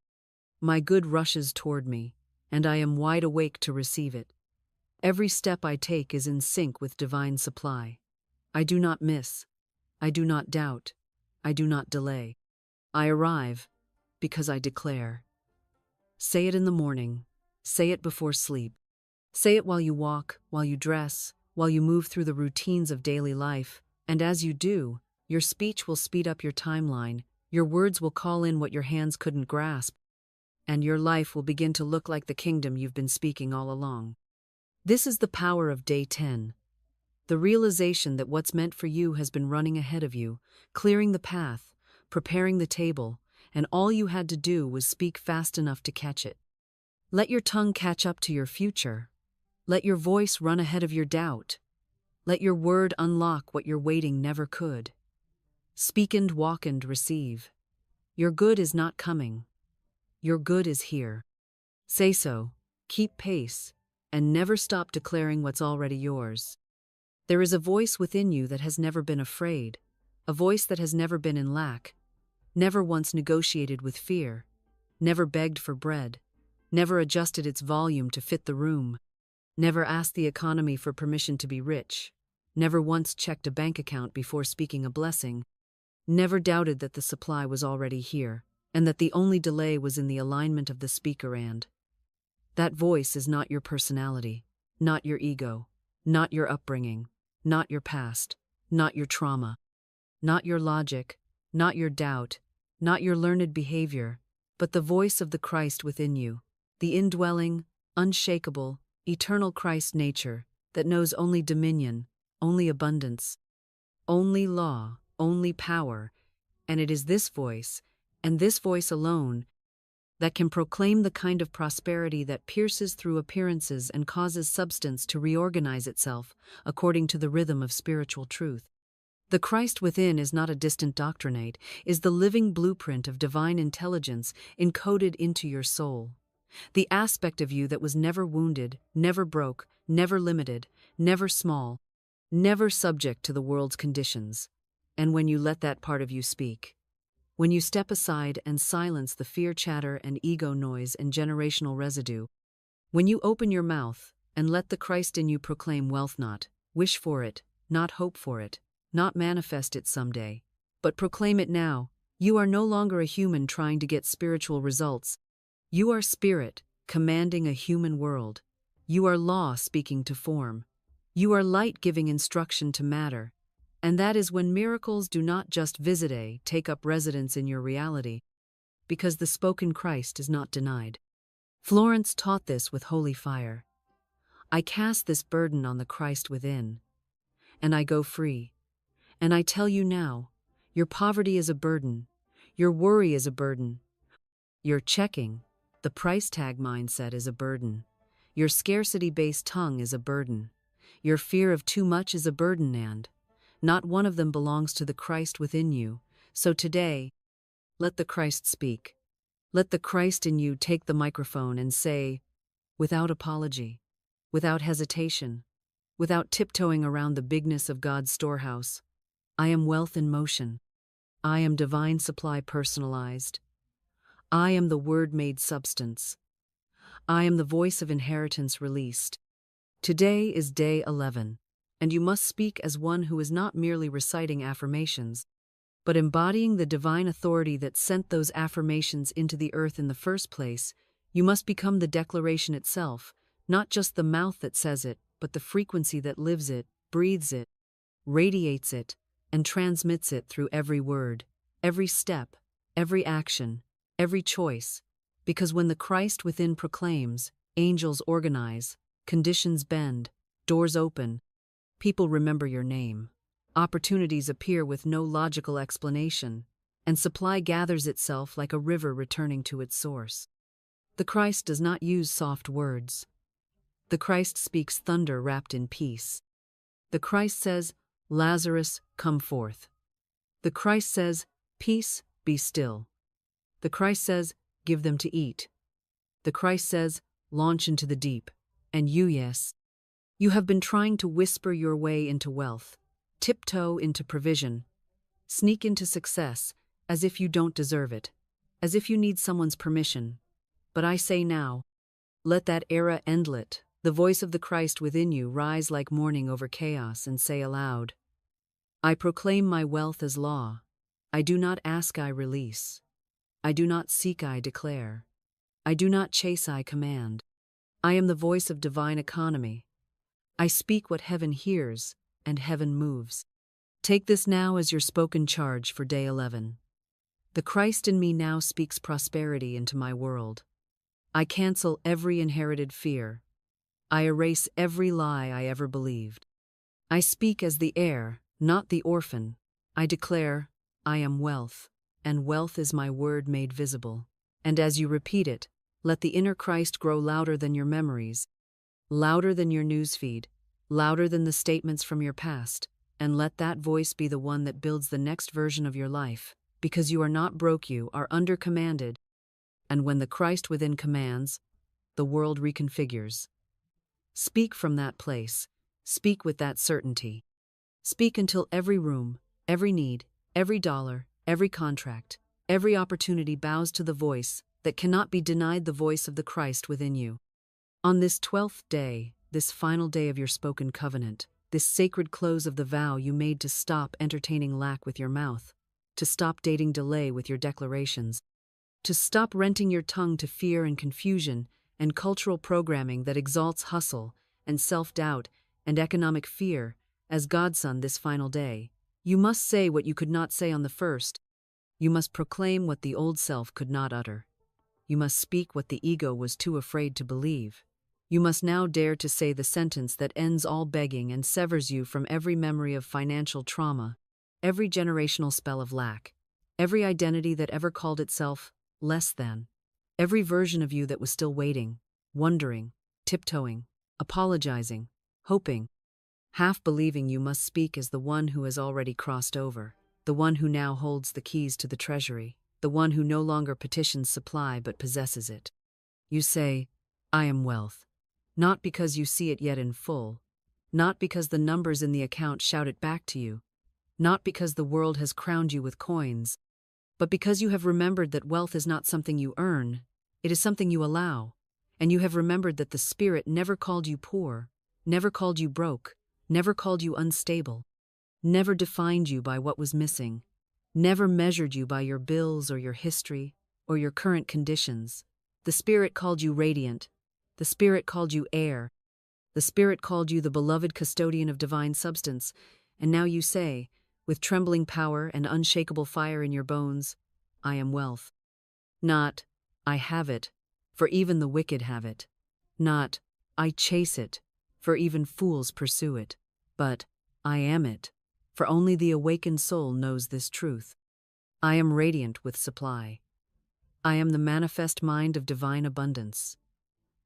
My good rushes toward me, and I am wide awake to receive it. Every step I take is in sync with divine supply. I do not miss. I do not doubt. I do not delay. I arrive because I declare. Say it in the morning. Say it before sleep. Say it while you walk, while you dress, while you move through the routines of daily life, and as you do, your speech will speed up your timeline, your words will call in what your hands couldn't grasp, and your life will begin to look like the kingdom you've been speaking all along. This is the power of day 10. The realization that what's meant for you has been running ahead of you, clearing the path, preparing the table, and all you had to do was speak fast enough to catch it. Let your tongue catch up to your future. Let your voice run ahead of your doubt. Let your word unlock what your waiting never could. Speak and walk and receive. Your good is not coming. Your good is here. Say so, keep pace, and never stop declaring what's already yours. There is a voice within you that has never been afraid, a voice that has never been in lack, never once negotiated with fear, never begged for bread, never adjusted its volume to fit the room, never asked the economy for permission to be rich, never once checked a bank account before speaking a blessing, never doubted that the supply was already here, and that the only delay was in the alignment of the speaker and. That voice is not your personality, not your ego, not your upbringing, not your past, not your trauma, not your logic, not your doubt, not your learned behavior, but the voice of the Christ within you, the indwelling, unshakable, eternal Christ nature that knows only dominion, only abundance, only law, only power, and it is this voice, and this voice alone, that can proclaim the kind of prosperity that pierces through appearances and causes substance to reorganize itself according to the rhythm of spiritual truth. The Christ within is not a distant doctrinate, is the living blueprint of divine intelligence encoded into your soul. The aspect of you that was never wounded, never broke, never limited, never small, never subject to the world's conditions. And when you let that part of you speak, when you step aside and silence the fear chatter and ego noise and generational residue, when you open your mouth and let the Christ in you proclaim wealth, not wish for it, not hope for it, not manifest it someday, but proclaim it now, you are no longer a human trying to get spiritual results. You are spirit, commanding a human world. You are law speaking to form. You are light giving instruction to matter. And that is when miracles do not just take up residence in your reality, because the spoken Christ is not denied. Florence taught this with holy fire. I cast this burden on the Christ within, and I go free. And I tell you now, your poverty is a burden, your worry is a burden, your checking, the price tag mindset is a burden, your scarcity-based tongue is a burden, your fear of too much is a burden, and not one of them belongs to the Christ within you. So today, let the Christ speak. Let the Christ in you take the microphone and say, without apology, without hesitation, without tiptoeing around the bigness of God's storehouse, I am wealth in motion. I am divine supply personalized. I am the word made substance. I am the voice of inheritance released. Today is day 11. And you must speak as one who is not merely reciting affirmations, but embodying the divine authority that sent those affirmations into the earth in the first place. You must become the declaration itself, not just the mouth that says it, but the frequency that lives it, breathes it, radiates it, and transmits it through every word, every step, every action, every choice. Because when the Christ within proclaims, angels organize, conditions bend, doors open, people remember your name, opportunities appear with no logical explanation, and supply gathers itself like a river returning to its source. The Christ does not use soft words. The Christ speaks thunder wrapped in peace. The Christ says, Lazarus, come forth. The Christ says, peace, be still. The Christ says, give them to eat. The Christ says, launch into the deep. And you, yes, you have been trying to whisper your way into wealth. tiptoe into provision, sneak into success as if you don't deserve it, as if you need someone's permission. But I say now, let that era endlet, the voice of the Christ within you, rise like morning over chaos and say aloud, I proclaim my wealth as law. I do not ask, I release. I do not seek, I declare. I do not chase, I command. I am the voice of divine economy. I speak what heaven hears, and heaven moves. Take this now as your spoken charge for day 11. The Christ in me now speaks prosperity into my world. I cancel every inherited fear. I erase every lie I ever believed. I speak as the heir, not the orphan. I declare, I am wealth, and wealth is my word made visible. And as you repeat it, let the inner Christ grow louder than your memories, louder than your newsfeed, louder than the statements from your past, and let that voice be the one that builds the next version of your life, because you are not broke, you are under-commanded. And when the Christ within commands, the world reconfigures. Speak from that place. Speak with that certainty. Speak until every room, every need, every dollar, every contract, every opportunity bows to the voice that cannot be denied, the voice of the Christ within you. On this 12th day, this final day of your spoken covenant, this sacred close of the vow you made to stop entertaining lack with your mouth, to stop dating delay with your declarations, to stop renting your tongue to fear and confusion and cultural programming that exalts hustle and self-doubt and economic fear, as Godson this final day, you must say what you could not say on the first. You must proclaim what the old self could not utter. You must speak what the ego was too afraid to believe. You must now dare to say the sentence that ends all begging and severs you from every memory of financial trauma, every generational spell of lack, every identity that ever called itself less than, every version of you that was still waiting, wondering, tiptoeing, apologizing, hoping, half believing. You must speak as the one who has already crossed over, the one who now holds the keys to the treasury, the one who no longer petitions supply but possesses it. You say, I am wealth, not because you see it yet in full, not because the numbers in the account shout it back to you, not because the world has crowned you with coins, but because you have remembered that wealth is not something you earn, it is something you allow, and you have remembered that the Spirit never called you poor, never called you broke, never called you unstable, never defined you by what was missing, never measured you by your bills or your history or your current conditions. The Spirit called you radiant. The Spirit called you heir. The Spirit called you the beloved custodian of divine substance. And now you say, with trembling power and unshakable fire in your bones, I am wealth. Not, I have it, for even the wicked have it. Not, I chase it, for even fools pursue it. But, I am it, for only the awakened soul knows this truth. I am radiant with supply. I am the manifest mind of divine abundance.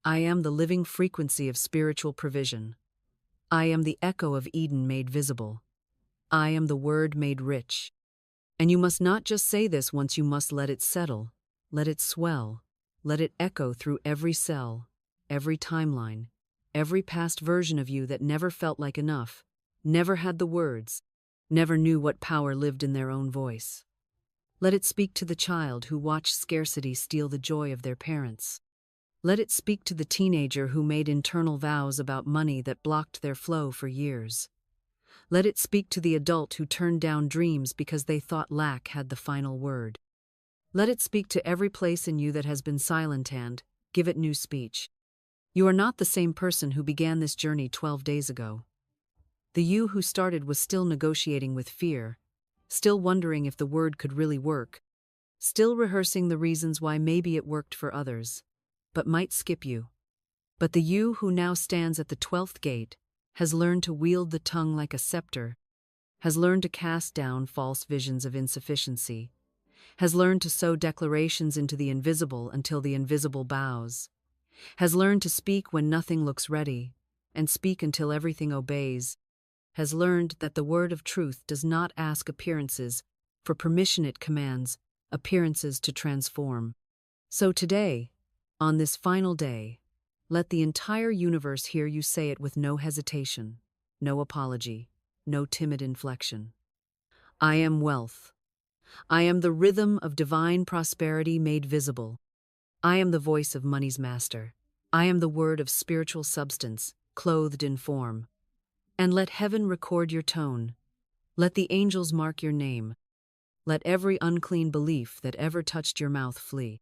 I am the living frequency of spiritual provision. I am the echo of Eden made visible. I am the word made rich. And you must not just say this once, you must let it settle, let it swell, let it echo through every cell, every timeline, every past version of you that never felt like enough, never had the words, never knew what power lived in their own voice. Let it speak to the child who watched scarcity steal the joy of their parents. Let it speak to the teenager who made internal vows about money that blocked their flow for years. Let it speak to the adult who turned down dreams because they thought lack had the final word. Let it speak to every place in you that has been silent and give it new speech. You are not the same person who began this journey 12 days ago. The you who started was still negotiating with fear, still wondering if the word could really work, still rehearsing the reasons why maybe it worked for others, but might skip you. But the you who now stands at the 12th gate has learned to wield the tongue like a scepter, has learned to cast down false visions of insufficiency, has learned to sow declarations into the invisible until the invisible bows, has learned to speak when nothing looks ready, and speak until everything obeys, has learned that the word of truth does not ask appearances for permission, it commands appearances to transform. So today, on this final day, let the entire universe hear you say it with no hesitation, no apology, no timid inflection. I am wealth. I am the rhythm of divine prosperity made visible. I am the voice of money's master. I am the word of spiritual substance, clothed in form. And let heaven record your tone. Let the angels mark your name. Let every unclean belief that ever touched your mouth flee.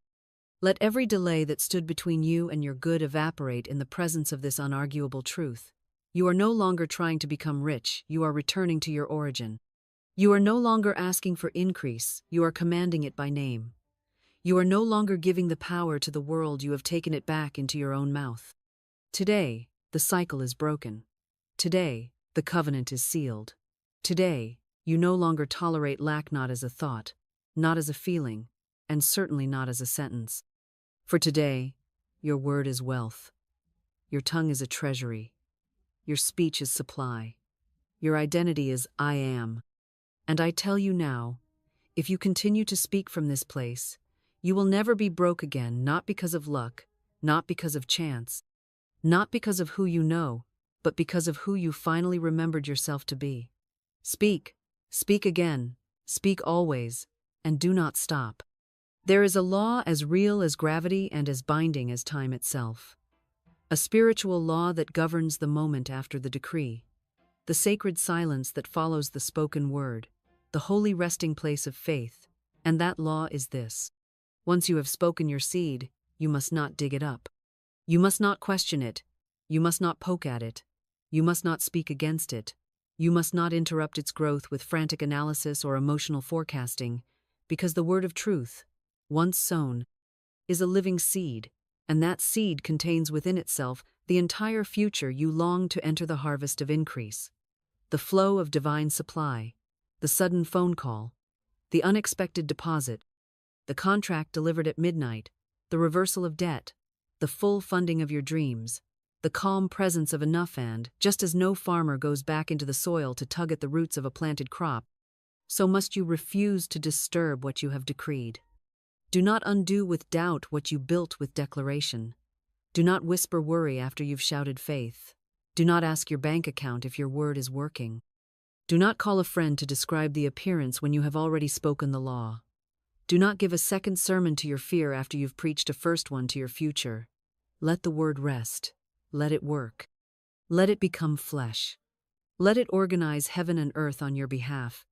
Let every delay that stood between you and your good evaporate in the presence of this unarguable truth. You are no longer trying to become rich, you are returning to your origin. You are no longer asking for increase, you are commanding it by name. You are no longer giving the power to the world, you have taken it back into your own mouth. Today, the cycle is broken. Today, the covenant is sealed. Today, you no longer tolerate lack, not as a thought, not as a feeling, and certainly not as a sentence. For today, your word is wealth. Your tongue is a treasury. Your speech is supply. Your identity is I am. And I tell you now, if you continue to speak from this place, you will never be broke again, not because of luck, not because of chance, not because of who you know, but because of who you finally remembered yourself to be. Speak, speak again, speak always, and do not stop. There is a law as real as gravity and as binding as time itself. A spiritual law that governs the moment after the decree, the sacred silence that follows the spoken word, the holy resting place of faith, and that law is this. Once you have spoken your seed, you must not dig it up. You must not question it. You must not poke at it. You must not speak against it. You must not interrupt its growth with frantic analysis or emotional forecasting, because the word of truth, once sown, is a living seed, and that seed contains within itself the entire future you long to enter, the harvest of increase, the flow of divine supply, the sudden phone call, the unexpected deposit, the contract delivered at midnight, the reversal of debt, the full funding of your dreams, the calm presence of enough. And just as no farmer goes back into the soil to tug at the roots of a planted crop, so must you refuse to disturb what you have decreed. Do not undo with doubt what you built with declaration. Do not whisper worry after you've shouted faith. Do not ask your bank account if your word is working. Do not call a friend to describe the appearance when you have already spoken the law. Do not give a second sermon to your fear after you've preached a first one to your future. Let the word rest. Let it work. Let it become flesh. Let it organize heaven and earth on your behalf,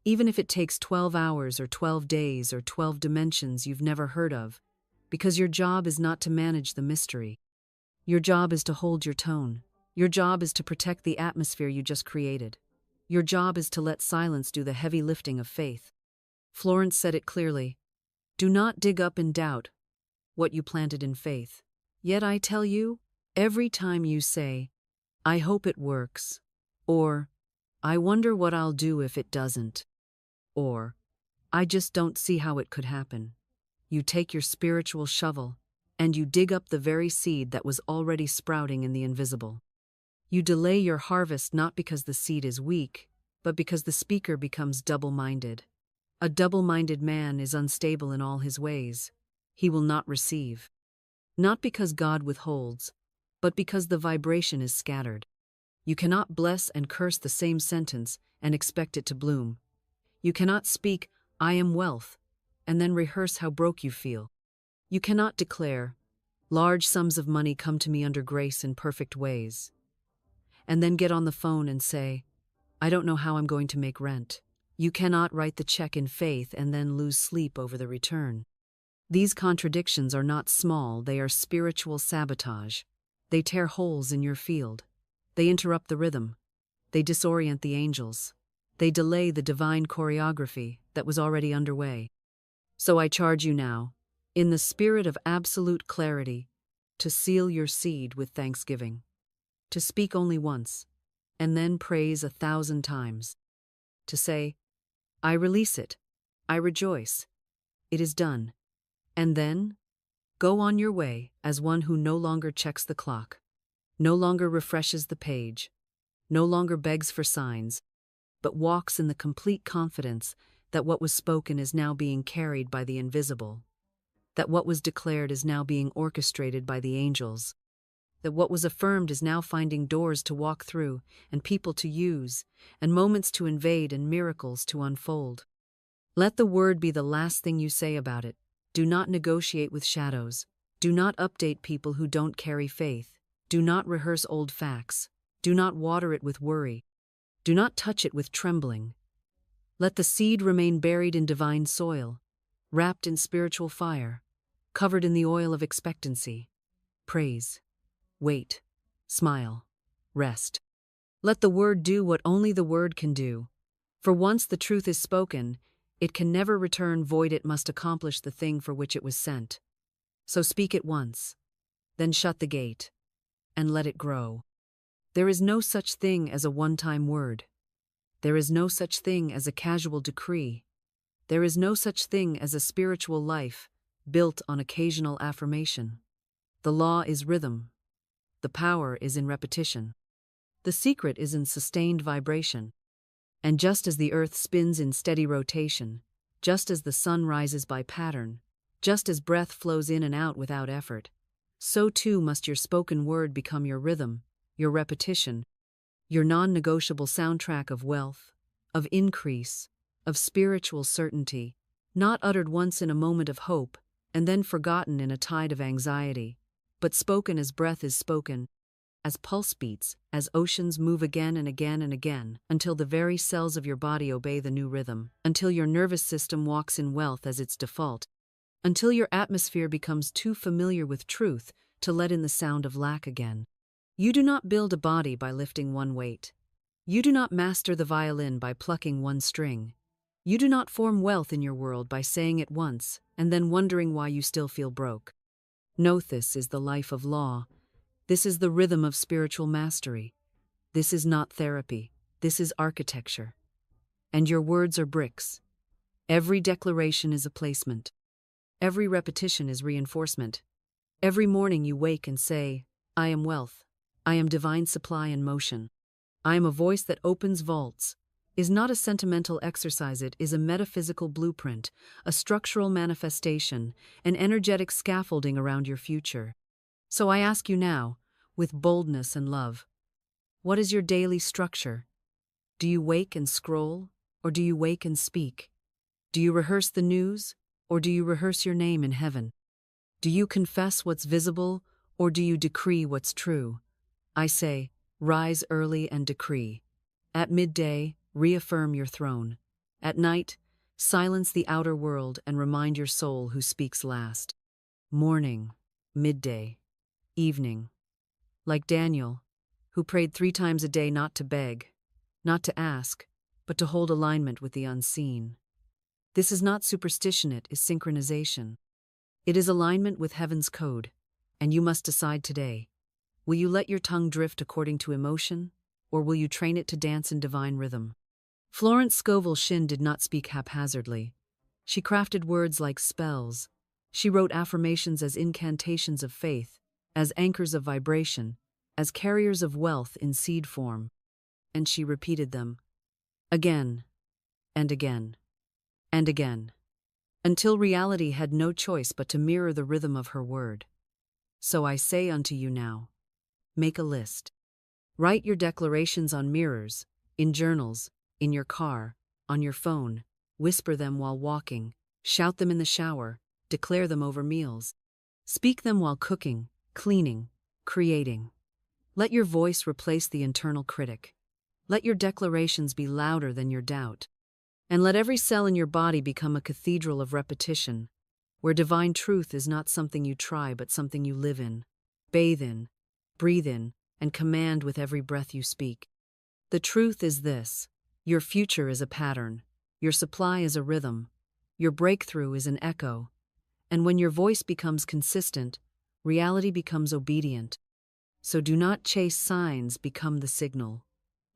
even if it takes 12 hours or 12 days or 12 dimensions you've never heard of, because your job is not to manage the mystery. Your job is to hold your tone. Your job is to protect the atmosphere you just created. Your job is to let silence do the heavy lifting of faith. Florence said it clearly. Do not dig up in doubt what you planted in faith. Yet I tell you, every time you say, I hope it works, or I wonder what I'll do if it doesn't, or I just don't see how it could happen, you take your spiritual shovel and you dig up the very seed that was already sprouting in the invisible. You delay your harvest not because the seed is weak, but because the speaker becomes double-minded. A double-minded man is unstable in all his ways. He will not receive. Not because God withholds, but because the vibration is scattered. You cannot bless and curse the same sentence and expect it to bloom. You cannot speak, I am wealth, and then rehearse how broke you feel. You cannot declare, large sums of money come to me under grace in perfect ways, and then get on the phone and say, I don't know how I'm going to make rent. You cannot write the check in faith and then lose sleep over the return. These contradictions are not small, they are spiritual sabotage. They tear holes in your field. They interrupt the rhythm. They disorient the angels. They delay the divine choreography that was already underway. So I charge you now, in the spirit of absolute clarity, to seal your seed with thanksgiving, to speak only once, and then praise 1,000 times, to say, I release it, I rejoice, it is done, and then go on your way as one who no longer checks the clock, no longer refreshes the page, no longer begs for signs, but walks in the complete confidence that what was spoken is now being carried by the invisible, that what was declared is now being orchestrated by the angels, that what was affirmed is now finding doors to walk through, and people to use, and moments to invade, and miracles to unfold. Let the word be the last thing you say about it. Do not negotiate with shadows. Do not update people who don't carry faith. Do not rehearse old facts. Do not water it with worry. Do not touch it with trembling. Let the seed remain buried in divine soil, wrapped in spiritual fire, covered in the oil of expectancy. Praise. Wait. Smile. Rest. Let the word do what only the word can do. For once the truth is spoken, it can never return void. It must accomplish the thing for which it was sent. So speak it once, then shut the gate, and let it grow. There is no such thing as a one-time word. There is no such thing as a casual decree. There is no such thing as a spiritual life built on occasional affirmation. The law is rhythm. The power is in repetition. The secret is in sustained vibration. And just as the earth spins in steady rotation, just as the sun rises by pattern, just as breath flows in and out without effort, so too must your spoken word become your rhythm, your repetition, your non-negotiable soundtrack of wealth, of increase, of spiritual certainty, not uttered once in a moment of hope and then forgotten in a tide of anxiety, but spoken as breath is spoken, as pulse beats, as oceans move again and again and again, until the very cells of your body obey the new rhythm, until your nervous system walks in wealth as its default, until your atmosphere becomes too familiar with truth to let in the sound of lack again. You do not build a body by lifting one weight. You do not master the violin by plucking one string. You do not form wealth in your world by saying it once and then wondering why you still feel broke. No, this is the life of law. This is the rhythm of spiritual mastery. This is not therapy. This is architecture. And your words are bricks. Every declaration is a placement. Every repetition is reinforcement. Every morning you wake and say, I am wealth. I am divine supply in motion. I am a voice that opens vaults. Is not a sentimental exercise, it is a metaphysical blueprint, a structural manifestation, an energetic scaffolding around your future. So I ask you now, with boldness and love, what is your daily structure? Do you wake and scroll, or do you wake and speak? Do you rehearse the news, or do you rehearse your name in heaven? Do you confess what's visible, or do you decree what's true? I say, rise early and decree. At midday, reaffirm your throne. At night, silence the outer world and remind your soul who speaks last. Morning, midday, evening. Like Daniel, who prayed 3 times a day not to beg, not to ask, but to hold alignment with the unseen. This is not superstition, it is synchronization. It is alignment with heaven's code, and you must decide today. Will you let your tongue drift according to emotion, or will you train it to dance in divine rhythm? Florence Scovel Shinn did not speak haphazardly. She crafted words like spells. She wrote affirmations as incantations of faith, as anchors of vibration, as carriers of wealth in seed form. And she repeated them again and again and again, until reality had no choice but to mirror the rhythm of her word. So I say unto you now, make a list. Write your declarations on mirrors, in journals, in your car, on your phone, whisper them while walking, shout them in the shower, declare them over meals. Speak them while cooking, cleaning, creating. Let your voice replace the internal critic. Let your declarations be louder than your doubt. And let every cell in your body become a cathedral of repetition, where divine truth is not something you try but something you live in, bathe in, breathe in, and command with every breath you speak. The truth is this: your future is a pattern, your supply is a rhythm, your breakthrough is an echo, and when your voice becomes consistent, reality becomes obedient. So do not chase signs, become the signal.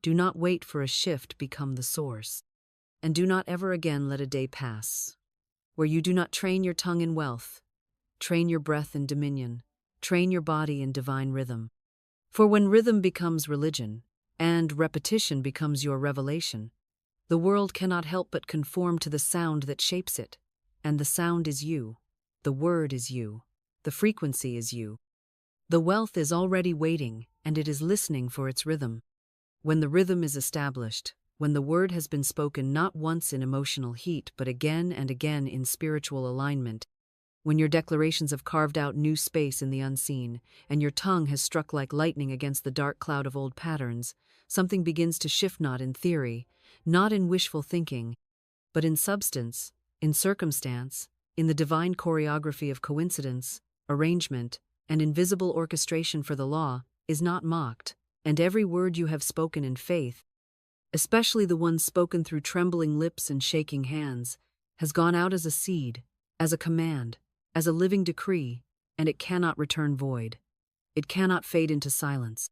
Do not wait for a shift, become the source. And do not ever again let a day pass where you do not train your tongue in wealth, train your breath in dominion, train your body in divine rhythm. For when rhythm becomes religion, and repetition becomes your revelation, the world cannot help but conform to the sound that shapes it. And the sound is you, the word is you, the frequency is you. The wealth is already waiting, and it is listening for its rhythm. When the rhythm is established, when the word has been spoken not once in emotional heat but again and again in spiritual alignment, when your declarations have carved out new space in the unseen, and your tongue has struck like lightning against the dark cloud of old patterns, something begins to shift, not in theory, not in wishful thinking, but in substance, in circumstance, in the divine choreography of coincidence, arrangement, and invisible orchestration. For the law is not mocked, and every word you have spoken in faith, especially the ones spoken through trembling lips and shaking hands, has gone out as a seed, as a command, as a living decree, and it cannot return void. It cannot fade into silence.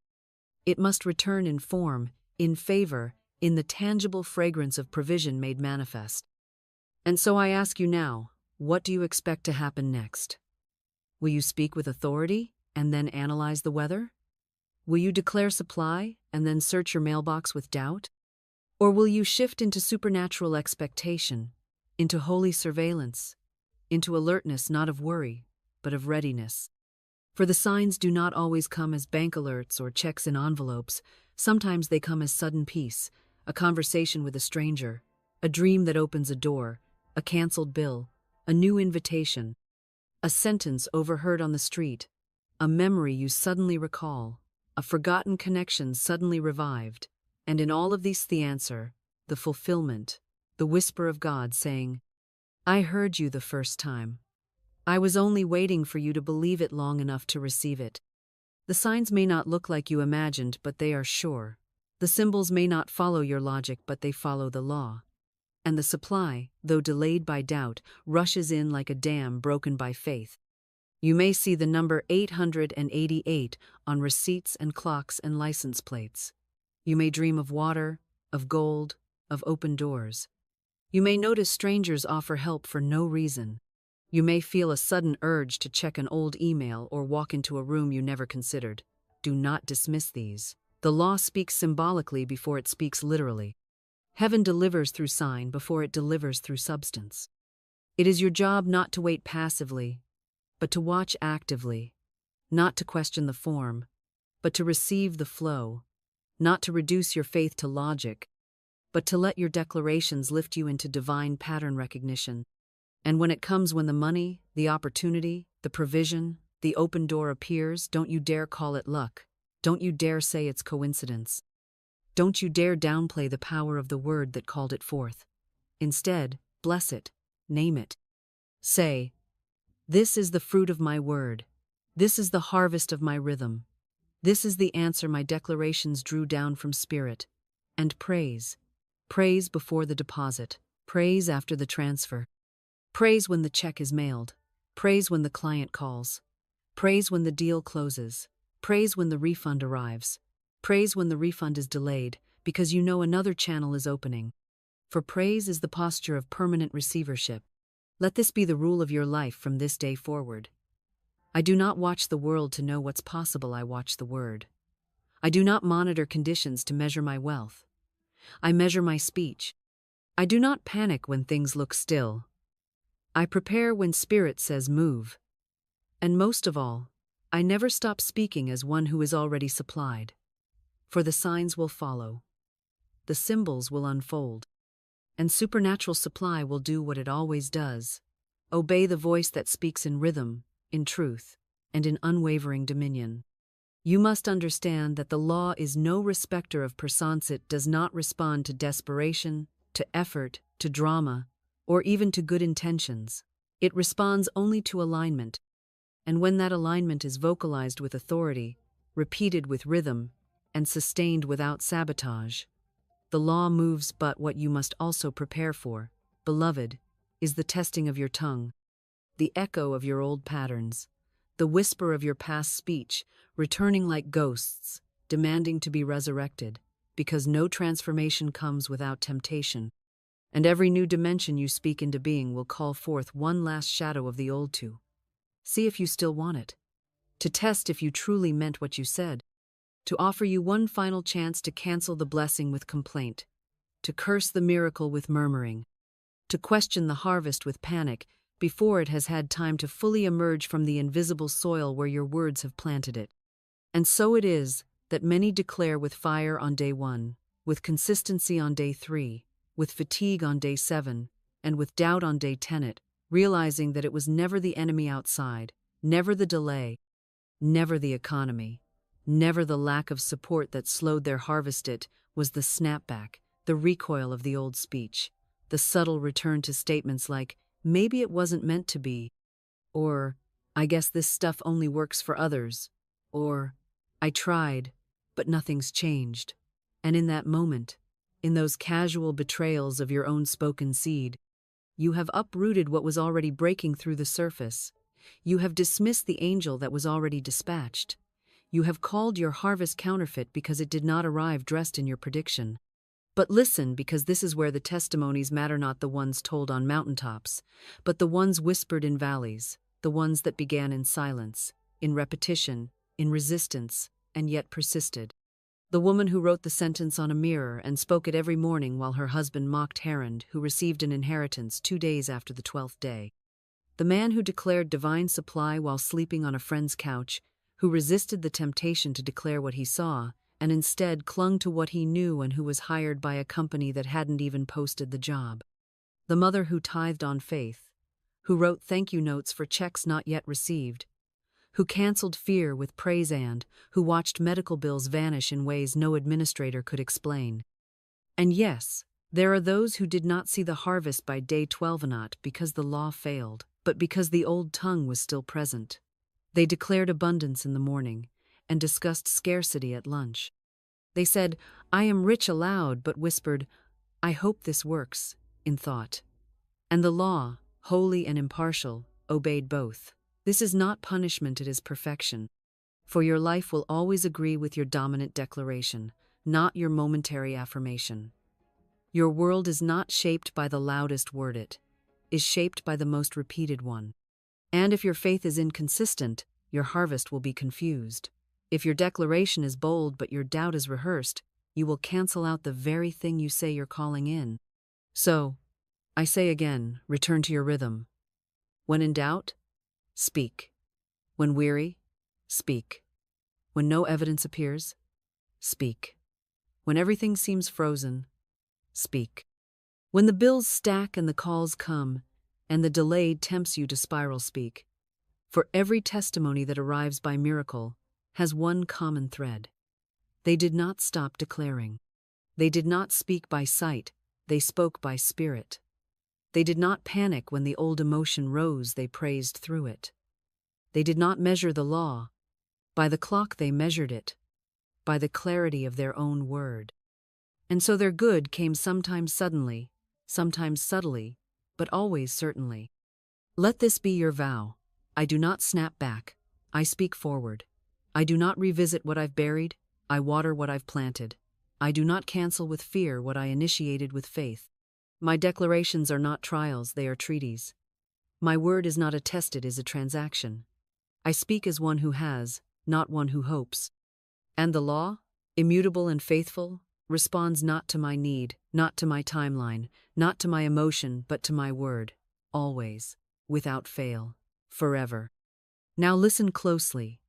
It must return in form, in favor, in the tangible fragrance of provision made manifest. And so I ask you now, what do you expect to happen next? Will you speak with authority and then analyze the weather? Will you declare supply and then search your mailbox with doubt? Or will you shift into supernatural expectation, into holy surveillance, into alertness not of worry, but of readiness? For the signs do not always come as bank alerts or checks in envelopes. Sometimes they come as sudden peace, a conversation with a stranger, a dream that opens a door, a canceled bill, a new invitation, a sentence overheard on the street, a memory you suddenly recall, a forgotten connection suddenly revived. And in all of these the answer, the fulfillment, the whisper of God saying, I heard you the first time. I was only waiting for you to believe it long enough to receive it. The signs may not look like you imagined, but they are sure. The symbols may not follow your logic, but they follow the law. And the supply, though delayed by doubt, rushes in like a dam broken by faith. You may see the number 888 on receipts and clocks and license plates. You may dream of water, of gold, of open doors. You may notice strangers offer help for no reason. You may feel a sudden urge to check an old email or walk into a room you never considered. Do not dismiss these. The law speaks symbolically before it speaks literally. Heaven delivers through sign before it delivers through substance. It is your job not to wait passively, but to watch actively, not to question the form, but to receive the flow, not to reduce your faith to logic, but to let your declarations lift you into divine pattern recognition. And when it comes, when the money, the opportunity, the provision, the open door appears, don't you dare call it luck. Don't you dare say it's coincidence. Don't you dare downplay the power of the word that called it forth. Instead, bless it, name it. Say, this is the fruit of my word. This is the harvest of my rhythm. This is the answer my declarations drew down from spirit. And praise. Praise before the deposit. Praise after the transfer. Praise when the check is mailed. Praise when the client calls. Praise when the deal closes. Praise when the refund arrives. Praise when the refund is delayed, because you know another channel is opening. For praise is the posture of permanent receivership. Let this be the rule of your life from this day forward. I do not watch the world to know what's possible, I watch the word. I do not monitor conditions to measure my wealth. I measure my speech. I do not panic when things look still. I prepare when spirit says move. And most of all, I never stop speaking as one who is already supplied. For the signs will follow. The symbols will unfold. And supernatural supply will do what it always does. Obey the voice that speaks in rhythm, in truth, and in unwavering dominion. You must understand that the law is no respecter of persons. It does not respond to desperation, to effort, to drama, or even to good intentions. It responds only to alignment. And when that alignment is vocalized with authority, repeated with rhythm, and sustained without sabotage, the law moves. But what you must also prepare for, beloved, is the testing of your tongue, the echo of your old patterns, the whisper of your past speech, returning like ghosts, demanding to be resurrected, because no transformation comes without temptation. And every new dimension you speak into being will call forth one last shadow of the old to see if you still want it, to test if you truly meant what you said, to offer you one final chance to cancel the blessing with complaint, to curse the miracle with murmuring, to question the harvest with panic, before it has had time to fully emerge from the invisible soil where your words have planted it. And so it is that many declare with fire on day 1, with consistency on day 3, with fatigue on day 7, and with doubt on day 10, realizing that it was never the enemy outside, never the delay, never the economy, never the lack of support that slowed their harvest. It was the snapback, the recoil of the old speech, the subtle return to statements like, maybe it wasn't meant to be, or, I guess this stuff only works for others, or, I tried, but nothing's changed. And in that moment, in those casual betrayals of your own spoken seed, you have uprooted what was already breaking through the surface. You have dismissed the angel that was already dispatched. You have called your harvest counterfeit because it did not arrive dressed in your prediction. But listen, because this is where the testimonies matter, not the ones told on mountaintops, but the ones whispered in valleys, the ones that began in silence, in repetition, in resistance, and yet persisted. The woman who wrote the sentence on a mirror and spoke it every morning while her husband mocked Herod, who received an inheritance 2 days after the 12th day. The man who declared divine supply while sleeping on a friend's couch, who resisted the temptation to declare what he saw, and instead clung to what he knew, and who was hired by a company that hadn't even posted the job. The mother who tithed on faith, who wrote thank you notes for checks not yet received, who canceled fear with praise, and who watched medical bills vanish in ways no administrator could explain. And yes, there are those who did not see the harvest by day 12, not because the law failed, but because the old tongue was still present. They declared abundance in the morning and discussed scarcity at lunch. They said, I am rich aloud, but whispered, I hope this works, in thought. And the law, holy and impartial, obeyed both. This is not punishment, it is perfection. For your life will always agree with your dominant declaration, not your momentary affirmation. Your world is not shaped by the loudest word, it is shaped by the most repeated one. And if your faith is inconsistent, your harvest will be confused. If your declaration is bold but your doubt is rehearsed, you will cancel out the very thing you say you're calling in. So, I say again, return to your rhythm. When in doubt, speak. When weary, speak. When no evidence appears, speak. When everything seems frozen, speak. When the bills stack and the calls come, and the delay tempts you to spiral, speak. For every testimony that arrives by miracle has one common thread. They did not stop declaring. They did not speak by sight, they spoke by spirit. They did not panic when the old emotion rose, they praised through it. They did not measure the law. By the clock they measured it, by the clarity of their own word. And so their good came sometimes suddenly, sometimes subtly, but always certainly. Let this be your vow. I do not snap back, I speak forward. I do not revisit what I've buried, I water what I've planted. I do not cancel with fear what I initiated with faith. My declarations are not trials, they are treaties. My word is not a test, it is a transaction. I speak as one who has, not one who hopes. And the law, immutable and faithful, responds not to my need, not to my timeline, not to my emotion, but to my word, always, without fail, forever. Now listen closely,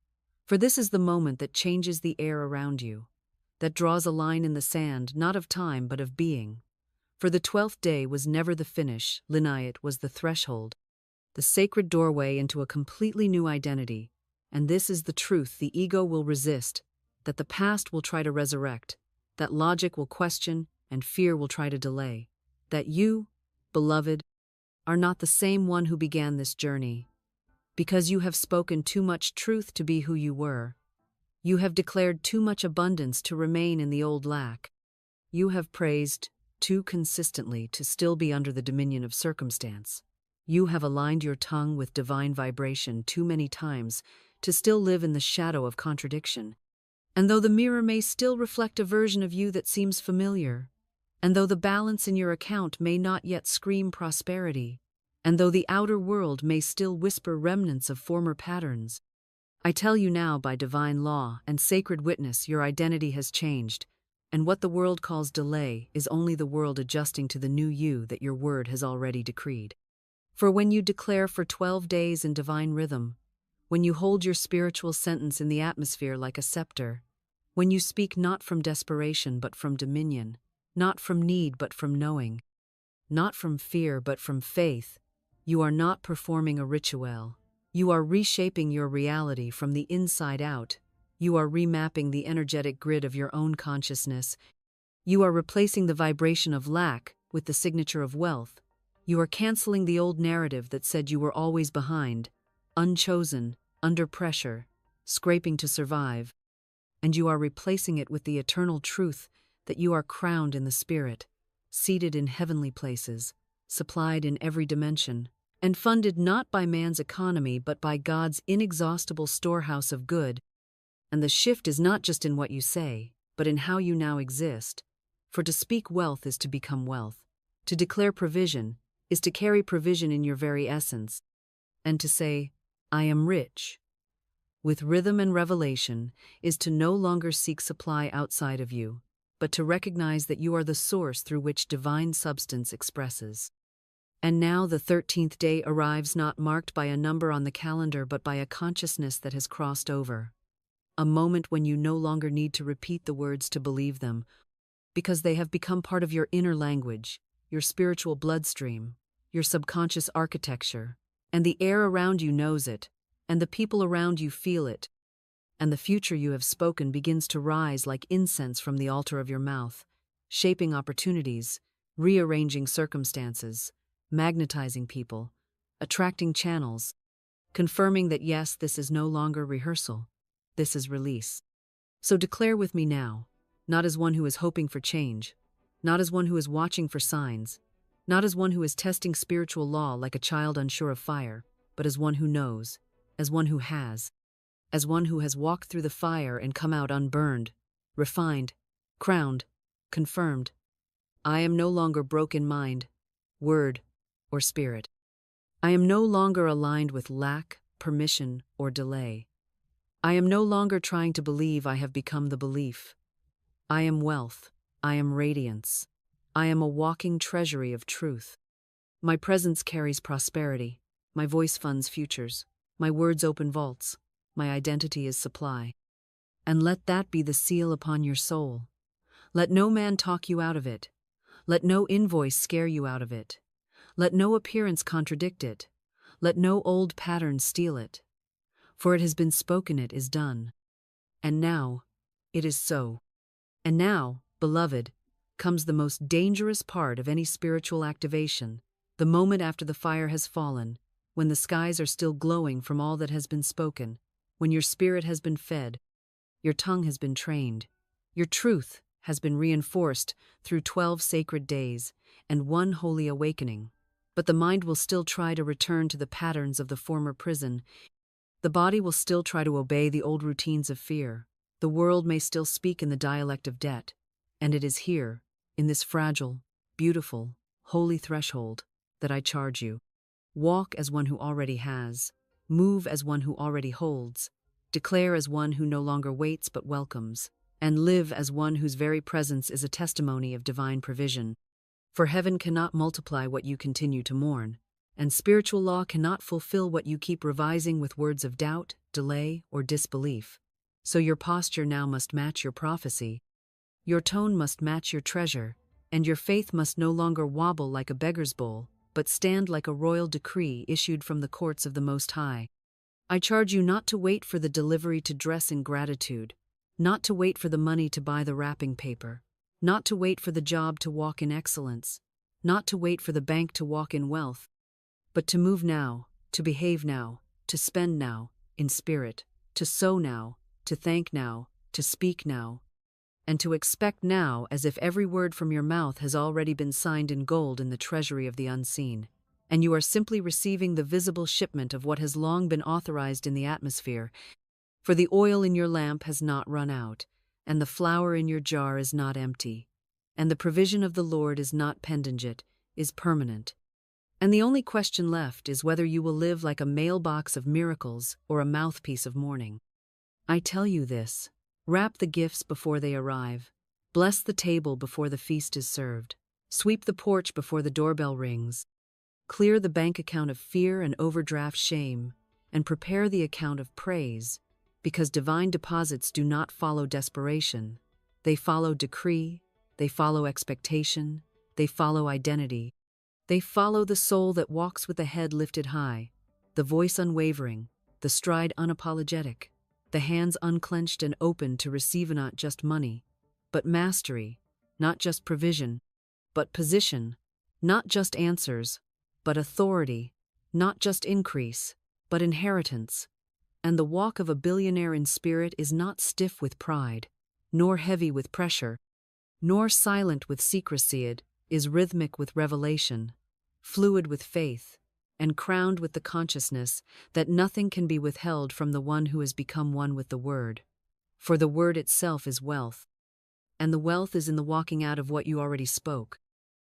for this is the moment that changes the air around you, that draws a line in the sand, not of time but of being. For the 12th day was never the finish, it was the threshold, the sacred doorway into a completely new identity. And this is the truth the ego will resist, that the past will try to resurrect, that logic will question, and fear will try to delay. That you, beloved, are not the same one who began this journey. Because you have spoken too much truth to be who you were. You have declared too much abundance to remain in the old lack. You have praised too consistently to still be under the dominion of circumstance. You have aligned your tongue with divine vibration too many times to still live in the shadow of contradiction. And though the mirror may still reflect a version of you that seems familiar, and though the balance in your account may not yet scream prosperity, and though the outer world may still whisper remnants of former patterns, I tell you now by divine law and sacred witness your identity has changed, and what the world calls delay is only the world adjusting to the new you that your word has already decreed. For when you declare for 12 days in divine rhythm, when you hold your spiritual sentence in the atmosphere like a scepter, when you speak not from desperation but from dominion, not from need but from knowing, not from fear but from faith, you are not performing a ritual. You are reshaping your reality from the inside out. You are remapping the energetic grid of your own consciousness. You are replacing the vibration of lack with the signature of wealth. You are canceling the old narrative that said you were always behind, unchosen, under pressure, scraping to survive. And you are replacing it with the eternal truth that you are crowned in the spirit, seated in heavenly places, supplied in every dimension, and funded not by man's economy but by God's inexhaustible storehouse of good. And the shift is not just in what you say, but in how you now exist. For to speak wealth is to become wealth. To declare provision is to carry provision in your very essence. And to say, I am rich, with rhythm and revelation, is to no longer seek supply outside of you, but to recognize that you are the source through which divine substance expresses. And now the 13th day arrives not marked by a number on the calendar but by a consciousness that has crossed over. A moment when you no longer need to repeat the words to believe them, because they have become part of your inner language, your spiritual bloodstream, your subconscious architecture, and the air around you knows it, and the people around you feel it, and the future you have spoken begins to rise like incense from the altar of your mouth, shaping opportunities, rearranging circumstances, magnetizing people, attracting channels, confirming that yes, this is no longer rehearsal, this is release. So declare with me now, not as one who is hoping for change, not as one who is watching for signs, not as one who is testing spiritual law like a child unsure of fire, but as one who knows, as one who has, as one who has walked through the fire and come out unburned, refined, crowned, confirmed. I am no longer broke in mind, word, or spirit. I am no longer aligned with lack, permission, or delay. I am no longer trying to believe I have become the belief. I am wealth. I am radiance. I am a walking treasury of truth. My presence carries prosperity. My voice funds futures. My words open vaults. My identity is supply. And let that be the seal upon your soul. Let no man talk you out of it. Let no invoice scare you out of it. Let no appearance contradict it. Let no old pattern steal it. For it has been spoken, it is done. And now, it is so. And now, beloved, comes the most dangerous part of any spiritual activation, the moment after the fire has fallen, when the skies are still glowing from all that has been spoken, when your spirit has been fed, your tongue has been trained, your truth has been reinforced through 12 sacred days and one holy awakening. But the mind will still try to return to the patterns of the former prison. The body will still try to obey the old routines of fear. The world may still speak in the dialect of debt. And it is here, in this fragile, beautiful, holy threshold, that I charge you. Walk as one who already has. Move as one who already holds. Declare as one who no longer waits but welcomes. And live as one whose very presence is a testimony of divine provision. For heaven cannot multiply what you continue to mourn, and spiritual law cannot fulfill what you keep revising with words of doubt, delay, or disbelief. So your posture now must match your prophecy. Your tone must match your treasure, and your faith must no longer wobble like a beggar's bowl, but stand like a royal decree issued from the courts of the Most High. I charge you not to wait for the delivery to dress in gratitude, not to wait for the money to buy the wrapping paper, not to wait for the job to walk in excellence, not to wait for the bank to walk in wealth, but to move now, to behave now, to spend now, in spirit, to sow now, to thank now, to speak now, and to expect now as if every word from your mouth has already been signed in gold in the treasury of the unseen, and you are simply receiving the visible shipment of what has long been authorized in the atmosphere. For the oil in your lamp has not run out, and the flour in your jar is not empty, and the provision of the Lord is not pendent, is permanent. And the only question left is whether you will live like a mailbox of miracles or a mouthpiece of mourning. I tell you this, wrap the gifts before they arrive, bless the table before the feast is served, sweep the porch before the doorbell rings, Clear the bank account of fear and overdraft shame, and prepare the account of praise, because divine deposits do not follow desperation. They follow decree, they follow expectation, they follow identity. They follow the soul that walks with the head lifted high, the voice unwavering, the stride unapologetic, the hands unclenched and open to receive not just money, but mastery, not just provision, but position, not just answers, but authority, not just increase, but inheritance. And the walk of a billionaire in spirit is not stiff with pride, nor heavy with pressure, nor silent with secrecy. It is rhythmic with revelation, fluid with faith, and crowned with the consciousness that nothing can be withheld from the one who has become one with the Word. For the Word itself is wealth, and the wealth is in the walking out of what you already spoke.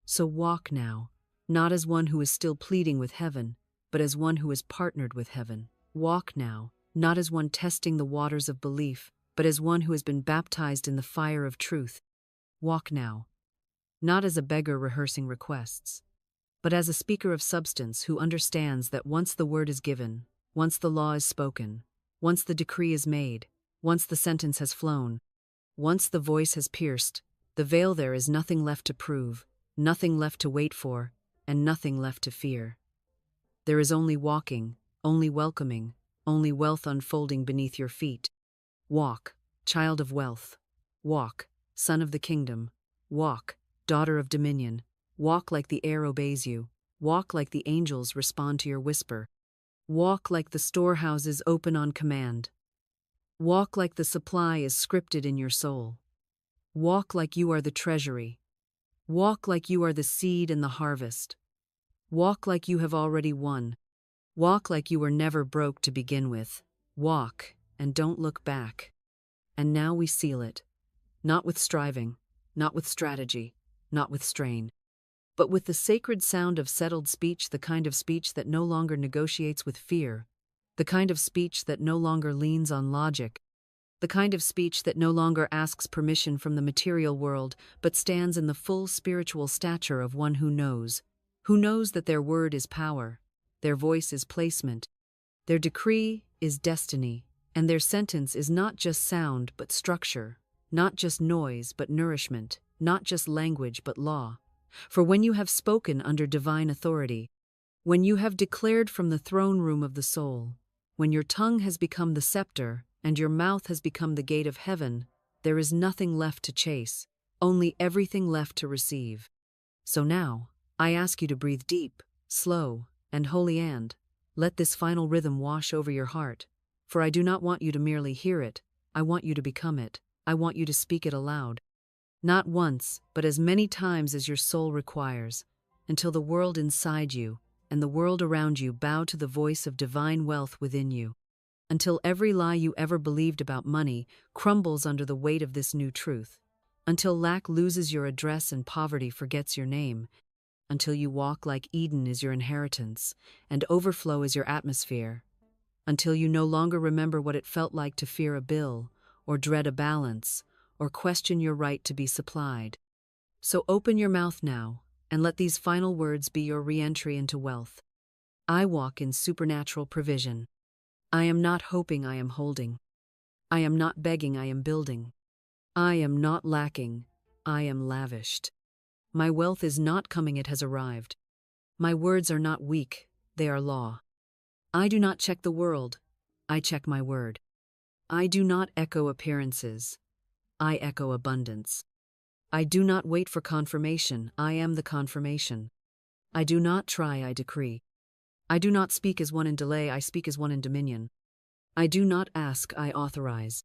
So walk now, not as one who is still pleading with heaven, but as one who is partnered with heaven. Walk now, not as one testing the waters of belief, but as one who has been baptized in the fire of truth. Walk now, not as a beggar rehearsing requests, but as a speaker of substance who understands that once the word is given, once the law is spoken, once the decree is made, once the sentence has flown, once the voice has pierced, the veil, there is nothing left to prove, nothing left to wait for, and nothing left to fear. There is only walking, only welcoming, only wealth unfolding beneath your feet. Walk, child of wealth. Walk, son of the kingdom. Walk, daughter of dominion. Walk like the air obeys you. Walk like the angels respond to your whisper. Walk like the storehouses open on command. Walk like the supply is scripted in your soul. Walk like you are the treasury. Walk like you are the seed and the harvest. Walk like you have already won. Walk like you were never broke to begin with. Walk, and don't look back. And now we seal it. Not with striving, not with strategy, not with strain, but with the sacred sound of settled speech, the kind of speech that no longer negotiates with fear, the kind of speech that no longer leans on logic, the kind of speech that no longer asks permission from the material world, but stands in the full spiritual stature of one who knows that their word is power, their voice is placement, their decree is destiny, and their sentence is not just sound but structure, not just noise but nourishment, not just language but law. For when you have spoken under divine authority, when you have declared from the throne room of the soul, when your tongue has become the scepter and your mouth has become the gate of heaven, there is nothing left to chase, only everything left to receive. So now, I ask you to breathe deep, slow, and wholly, and let this final rhythm wash over your heart. For I do not want you to merely hear it, I want you to become it, I want you to speak it aloud. Not once, but as many times as your soul requires, until the world inside you and the world around you bow to the voice of divine wealth within you. Until every lie you ever believed about money crumbles under the weight of this new truth. Until lack loses your address and poverty forgets your name. Until you walk like Eden is your inheritance, and overflow is your atmosphere. Until you no longer remember what it felt like to fear a bill, or dread a balance, or question your right to be supplied. So open your mouth now, and let these final words be your re-entry into wealth. I walk in supernatural provision. I am not hoping, I am holding. I am not begging, I am building. I am not lacking, I am lavished. My wealth is not coming, it has arrived. My words are not weak, they are law. I do not check the world, I check my word. I do not echo appearances, I echo abundance. I do not wait for confirmation, I am the confirmation. I do not try, I decree. I do not speak as one in delay, I speak as one in dominion. I do not ask, I authorize.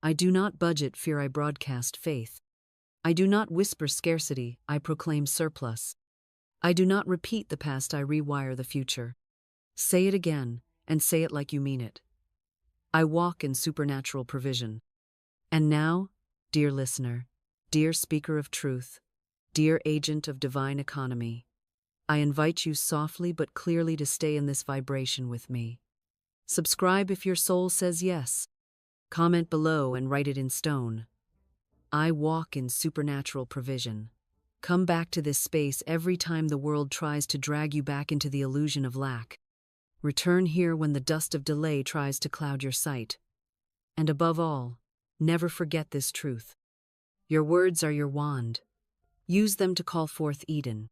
I do not budget fear, I broadcast faith. I do not whisper scarcity, I proclaim surplus. I do not repeat the past, I rewire the future. Say it again, and say it like you mean it. I walk in supernatural provision. And now, dear listener, dear speaker of truth, dear agent of divine economy, I invite you softly but clearly to stay in this vibration with me. Subscribe if your soul says yes. Comment below and write it in stone. I walk in supernatural provision. Come back to this space every time the world tries to drag you back into the illusion of lack. Return here when the dust of delay tries to cloud your sight. And above all, never forget this truth. Your words are your wand. Use them to call forth Eden.